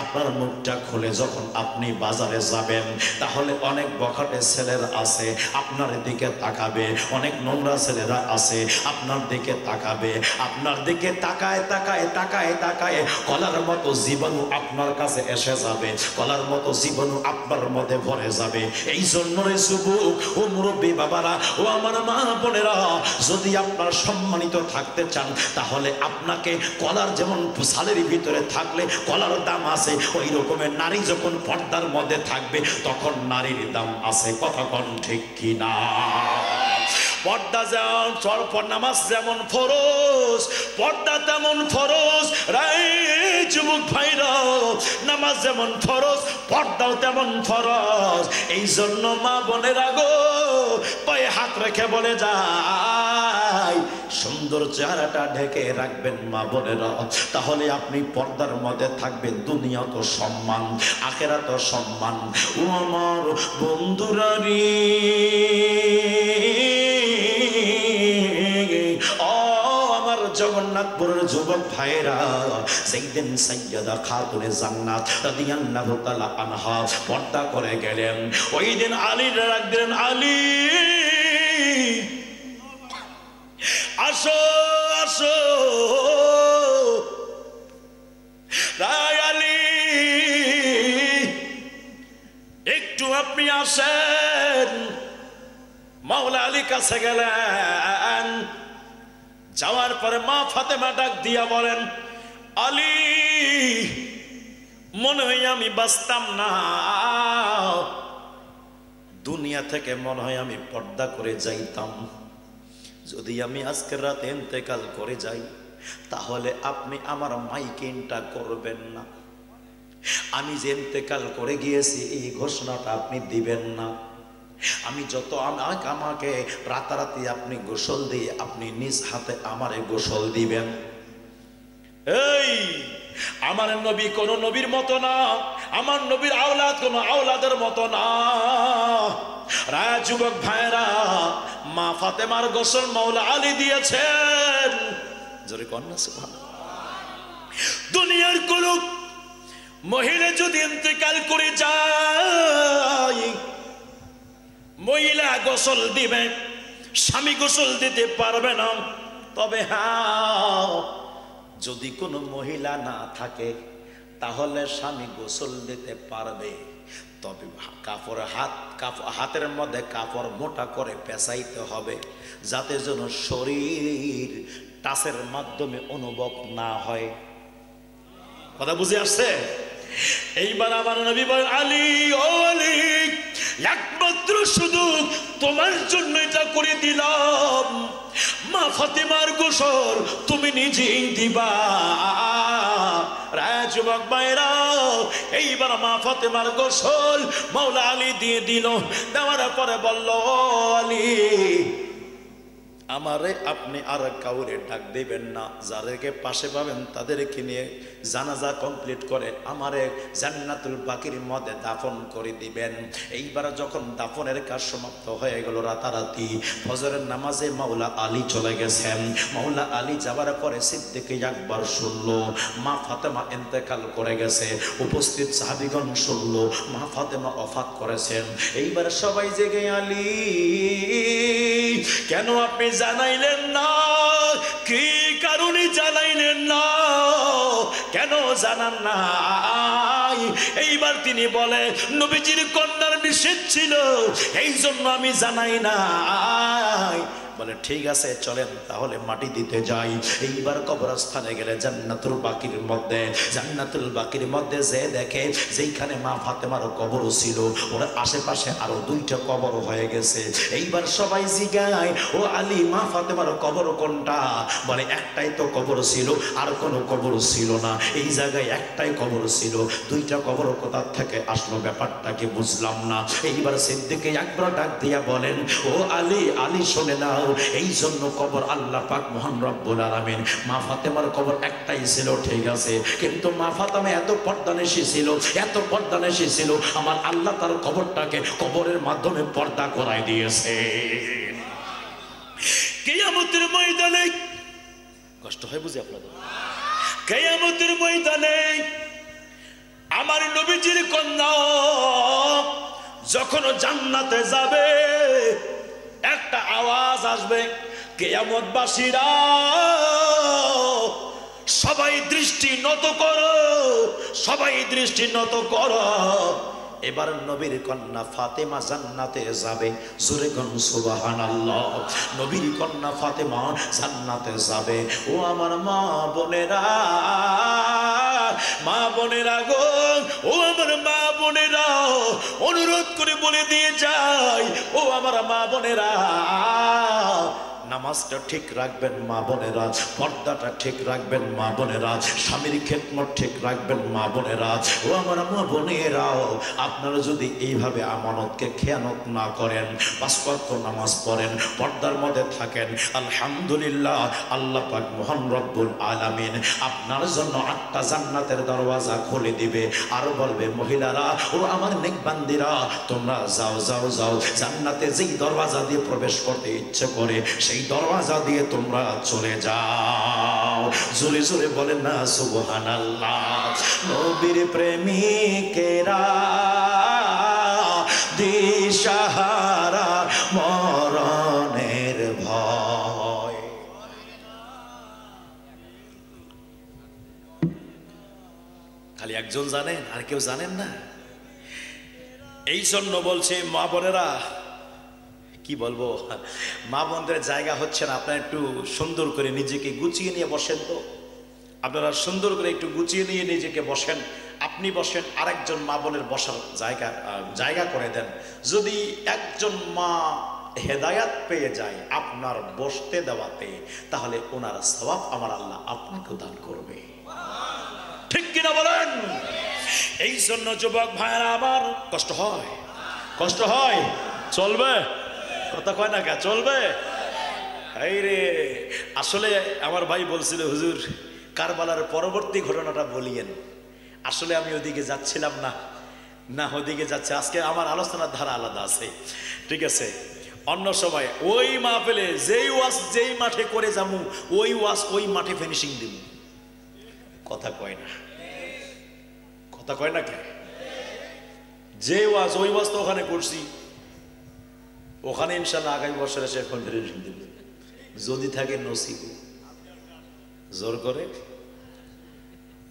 আপনার মুখটা খুলে যখন আপনি বাজারে যাবেন, তাহলে অনেক বখাটে ছেলেরা আছে আপনার দিকে তাকাবে, অনেক নোংরা ছেলেরা আছে আপনার দিকে তাকাবে, আপনার দিকে তাকায় তাকায় তাকায় তাকায় কলার মতো জীবাণু আপনার কাছে এসে যাবে, কলার মতো জীবাণু আপনার মধ্যে ভরে যাবে। এই জন্য রে যুবক ও মুরব্বী বাবারা, ও আমার মা বোনেরা, যদি আপনার সম্মানিত থাকতে চান, তাহলে আপনাকে কলার যেমন ছালের ভিতরে থাকলে কলার দাম আছে, ওই রকমের নারী যখন পর্দার মধ্যে থাকবে তখন নারীর দাম আছে। কথা কোন ঠিক কিনা? পর্দা যেমন, নামাজ যেমন ফরজ, পর্দা তেমন ফরজ। রাই যুবক ভাইরা, নামাজ যেমন ফরজ, পর্দাও তেমন ফরজ। এই জন্য মা বোনেরা গো, পায়ে হাত রেখে বলে যায়, সুন্দর চেহারাটা ঢেকে রাখবেন মা বোনেরা, তাহলে আপনি পর্দার মধ্যে থাকবেন। দুনিয়া তো সম্মান, আখেরাত তো সম্মান। ও আমার বন্ধুরা রে, জগন্নাথপুরের যুবক ভাইরা, সেইদিন সাইয়্যিদা খাতুনে জান্নাত রাদিয়াল্লাহু তাআলা আনহা পর্দা করে গেলেন। ওই দিন আলী ডাক দিলেন, আলী আসো আসো, রায় আলী একটু আপনি আসেন। মাওলা আলী কাছে গেলেন, যাওয়ার পরে মা ফাতেমা ডাক দিয়া বলেন, আলী মনে হয় আমি বাঁচতাম না, দুনিয়া থেকে মনে হয় আমি পর্দা করে যাইতাম। যদি আমি আজকের রাতে ইন্তেকাল করে যাই, তাহলে আপনি আমার মাইকে ইন্টা করবেন না, আমি যে ইন্তেকাল করে গিয়েছি এই ঘোষণাটা আপনি দিবেন না। আমি যত আমাকে রাতারাতি আপনি গোসল দিয়ে আপনি নিজ হাতে আমারে গোসল দিবেন। এই আমার নবী কোন নবীর মতো না, আমার নবীর আওলাদ কোন আওলাদের মতো না। রায় যুবক ভাইরা, মা ফাতেমার গোসল মাওলা আলী দিয়েছেন। জোরে কন্যা সুবহানাল্লাহ। দুনিয়ার কোন মহিলা যদি ইন্তেকাল করে যায়, মহিলা গোসল দিবে, স্বামী গোসল দিতে পারবে না। তবে হ্যাঁ, যদি কোনো মহিলা না থাকে তাহলে স্বামী গোসল দিতে পারবে। তবে হাতের মধ্যে কাপড় মোটা করে পেঁচাইতে হবে, যাতে যেন শরীর টাচের মাধ্যমে অনুভব না হয়। কথা বুঝে আসছে? এইবার আমার নবী বলেন, আলী ও আলী, একমাত্র শুধু তোমার জন্য এটা করে দিলাম, মা ফাতেমার গোসল তুমি নিজেই দিবা। যুবক ভাইরা, এইবার মা ফাতেমার গোসল মাওলা আলী দিয়ে দিল। দেওয়ার পরে বলল, আলী আমারে আপনি আর কাউরে ডাক দিবেন না, যাদেরকে পাশে পাবেন তাদেরকে নিয়ে জানাজা কমপ্লিট করে আমারে জান্নাতুল বাকির মধ্যে দাফন করে দিবেন। এইবার যখন দাফনের কাজ সমাপ্ত হয়ে গেল, রাতারাতি ফজরের নামাজে মাওলা আলী চলে গেছেন। মাওলা আলী যাবার পরে সিদ্দিক আকবর শুনল মা ফাতেমা ইন্তেকাল করে গেছে। উপস্থিত সাহাবীগণ শুনল মা ফাতেমা ওফাত করেছেন। এইবার সবাই জেগে, আলী কেন আপনি জানাইলেন না? কি কারণে জানাইলেন না? কেন জানান না? এইবার তিনি বলে, নবীজির কন্যার নিষেধ ছিল, এই জন্য আমি জানাই না। বলে ঠিক আছে চলেন তাহলে মাটি দিতে যাই। এইবার কবরস্থানে গেলে জান্নাতুল বাকির মধ্যে যে দেখে যেইখানে মা ফাতেমার কবর ছিল ওর আশেপাশে আরো 2টা কবর হয়ে গেছে। এইবার সবাই জিগায়, ও আলী মা ফাতেমার কবর কোনটা? বলে একটাই তো কবর ছিল, আর কোনো কবর ছিল না, এই জায়গায় একটাই কবর ছিল, 2টা কবর কোথা থেকে আসলো ব্যাপারটা কি বুঝলাম না। এইবার সিদ্দিক আকবর ডাক দিয়া বলেন, ও আলী, আলী শোনে নাও, এই জন্য কবর আল্লাহ পাক মহান রব্বুল আলামিন, মা ফাতেমার কবর একটাই ছিল ঠিক আছে, কিন্তু মা ফাতেমা এত পর্দানেশী ছিল, আমার আল্লাহ তার কবরটাকে কবরের মাধ্যমে পর্দা করাই দিয়েছে। কিয়ামতের ময়দানে কষ্ট হয় বুঝি আপনাদের? কিয়ামতের ময়দানে আমার নবীজির কন্যা যখন জান্নাতে যাবে, একটা আওয়াজ আসবে, কিয়ামতবাসীরা সবাই দৃষ্টি নত করো, সবাই দৃষ্টি নত করো। এবার নবীর কন্যা ফাতেমা জান্নাতে যাবে। জোরে কোন সুবহানাল্লাহ। নবীর কন্যা ফাতেমা জান্নাতে যাবে। ও আমার মা বোনেরা গো, ও আমার মা বোনেরা, অনুরোধ করে বলে দিয়ে যাই, ও আমার মা বোনেরা, নামাজটা ঠিক রাখবেন মা বোনেরা, পর্দাটা ঠিক রাখবেন মা বোনেরা, স্বামীর খেদমত ঠিক রাখবেন মা বোনেরা। ও আমার মা বোনেরাও, আপনারা যদি এইভাবে আমানতকে খেয়ানত না করেন, 5 ওয়াক্ত নামাজ পড়েন, পর্দার মধ্যে থাকেন, আলহামদুলিল্লাহ আল্লাহ পাক মহান রব্বুল আলামিন আপনার জন্য 8টা জান্নাতের দরওয়াজা খুলে দিবে। আর বলবে, মহিলারা ও আমার নেক বান্দিরা, তোমরা যাও যাও যাও, জান্নাতে যেই দরওয়াজা দিয়ে প্রবেশ করতে ইচ্ছে করে সেই দরওয়াজা দিয়ে তোমরা চলে যাও। জোরে জোরে বলেন না সুবহানাল্লাহ। নবীর প্রেমিকেরা দিশাহারা মরণের ভয়। খালি একজন জানেন, আর কেউ জানেন না। এই জন্য বলছে মা বোনেরা, কি বলবো, মা বোনদের জায়গা হচ্ছে না, আপনারা একটু সুন্দর করে নিজেকে গুছিয়ে নিয়ে বসেন। তো আপনারা সুন্দর করে একটু গুছিয়ে নিয়ে নিজেকে বসেন। আপনি বসেন, আরেকজন মা বোনের বসার জায়গা করে দেন। যদি একজন মা হেদায়াত পেয়ে যায় আপনার বসতে দেওয়াতে, তাহলে ওনার সওয়াব আমার আল্লাহ আপনাকে দান করবে। ঠিক কিনা বলেন? এই জন্য যুবক ভাইরা আমার, কষ্ট হয়, চলবে, কথা কয় না কে, চলবে। এই রে, আসলে আমার ভাই বলছিল, হুজুর কারবালার পরবর্তী ঘটনাটা বলিয়েন। আসলে আমি ওদিকে যাচ্ছিলাম না ওদিকে যাচ্ছে। আজকে আমার আলোচনার ধারা আলাদা আছে, ঠিক আছে। অন্য সময় ওই মাহফিলে যেই মাঠে করে যাবো, ওই মাঠে ফিনিশিং দিব। কথা কয় না কে? যে ওই ওয়াজ তো ওখানে করছি, ওখানে ইনশাল্লাহ আগামী বছর এসে এখন ফিনিশিং দিব, যদি থাকে নসিবে।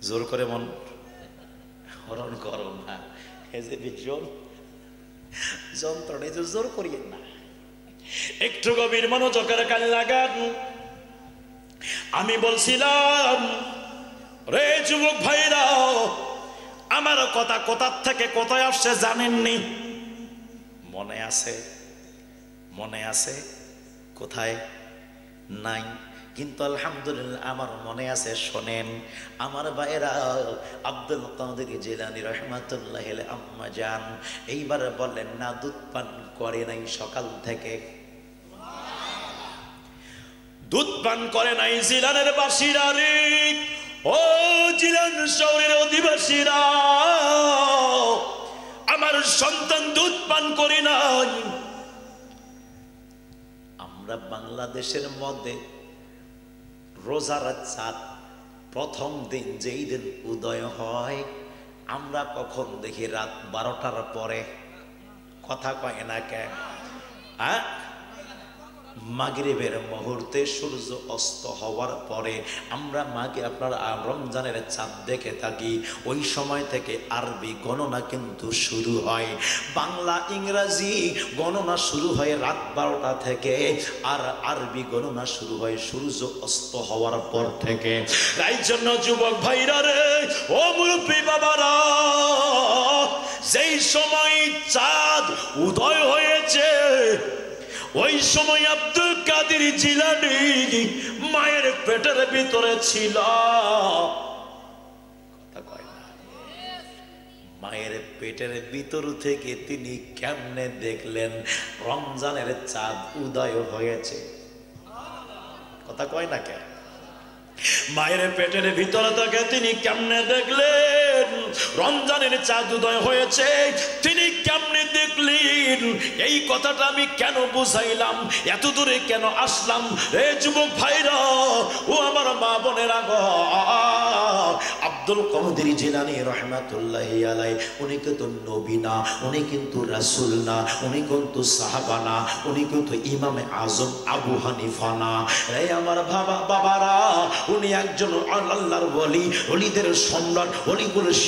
জোর করে মন হরণ করো না, এই যে ভীষণ যন্ত্রণা, এই যে জোর করিয়েন না, একটু গভীর মনোযোগের কান লাগান। আমি বলছিলাম রে যুবক ভাইরা, আমার কথা কোথার থেকে কোথায় আসছে জানেননি? মনে আছে? মনে আছে? কোথায় নাই, কিন্তু আলহামদুলিল্লাহ আমার মনে আছে। শোনেন আমার ভাইরা, আব্দুল কাদের জিলানী রাহমাতুল্লাহ আলাইহি আম্মা জান এইবার বলেন না, দুধ পান করে নাই সকাল থেকে, দুধ পান করে নাই জিলানের বাসীরা রে, ও জিলান শহরের অধিবাসীরা, আমার সন্তান দুধ পান করে নাই। আমরা বাংলাদেশের মধ্যে রোজার চাঁদ প্রথম দিন যেই দিন উদয় হয়, আমরা কখন দেখি? রাত 12টার পরে। কথা কয় না কেন? মাগরিবের মুহূর্তে সূর্য অস্ত হওয়ার পরে আমরা আপনার রমজানের চাঁদ দেখে থাকি। ওই সময় থেকে আরবি গণনা কিন্তু শুরু হয়, বাংলা ইংরাজি গণনা শুরু হয় রাত 12টা থেকে, আর আরবি গণনা শুরু হয় সূর্য অস্ত হওয়ার পর থেকে। তাই জন্য যুবক ভাইরা রে, ও মুরব্বী বাবারা, যেই সময় চাঁদ উদয় হয়েছে ওই সময় আব্দুল কাদের জিলানী মায়ের পেটের ভিতরে ছিল। কথা কয় না? মায়ের পেটের ভিতর থেকে তিনি কেমনে দেখলেন রমজানের চাঁদ উদয় হয়েছে? কথা কয় না কেন? মায়ের পেটের ভিতর থেকে তিনি কেমনে দেখলেন রমজানের চাঁদ উদয় হয়েছে? তিনি কেমনে দেখলেন? এই কথাটা আমি কেন বুঝাইলাম, এত দূরে কেন আসলাম? রে যুবক ভাইরা, ও আমার মা বোনেরা গো, আব্দুল কাদের জিলানী রাহমাতুল্লাহি আলাইহি উনি কিন্তু নবী না, উনি কিন্তু রাসূল না, উনি কিন্তু সাহাবা না, উনি কিন্তু ইমামে আজম আবু হানিফা না। রে আমার বাবারা, উনি একজন আল্লাহর ওলি, ওলিদের সম্রাট, ওলিগুলো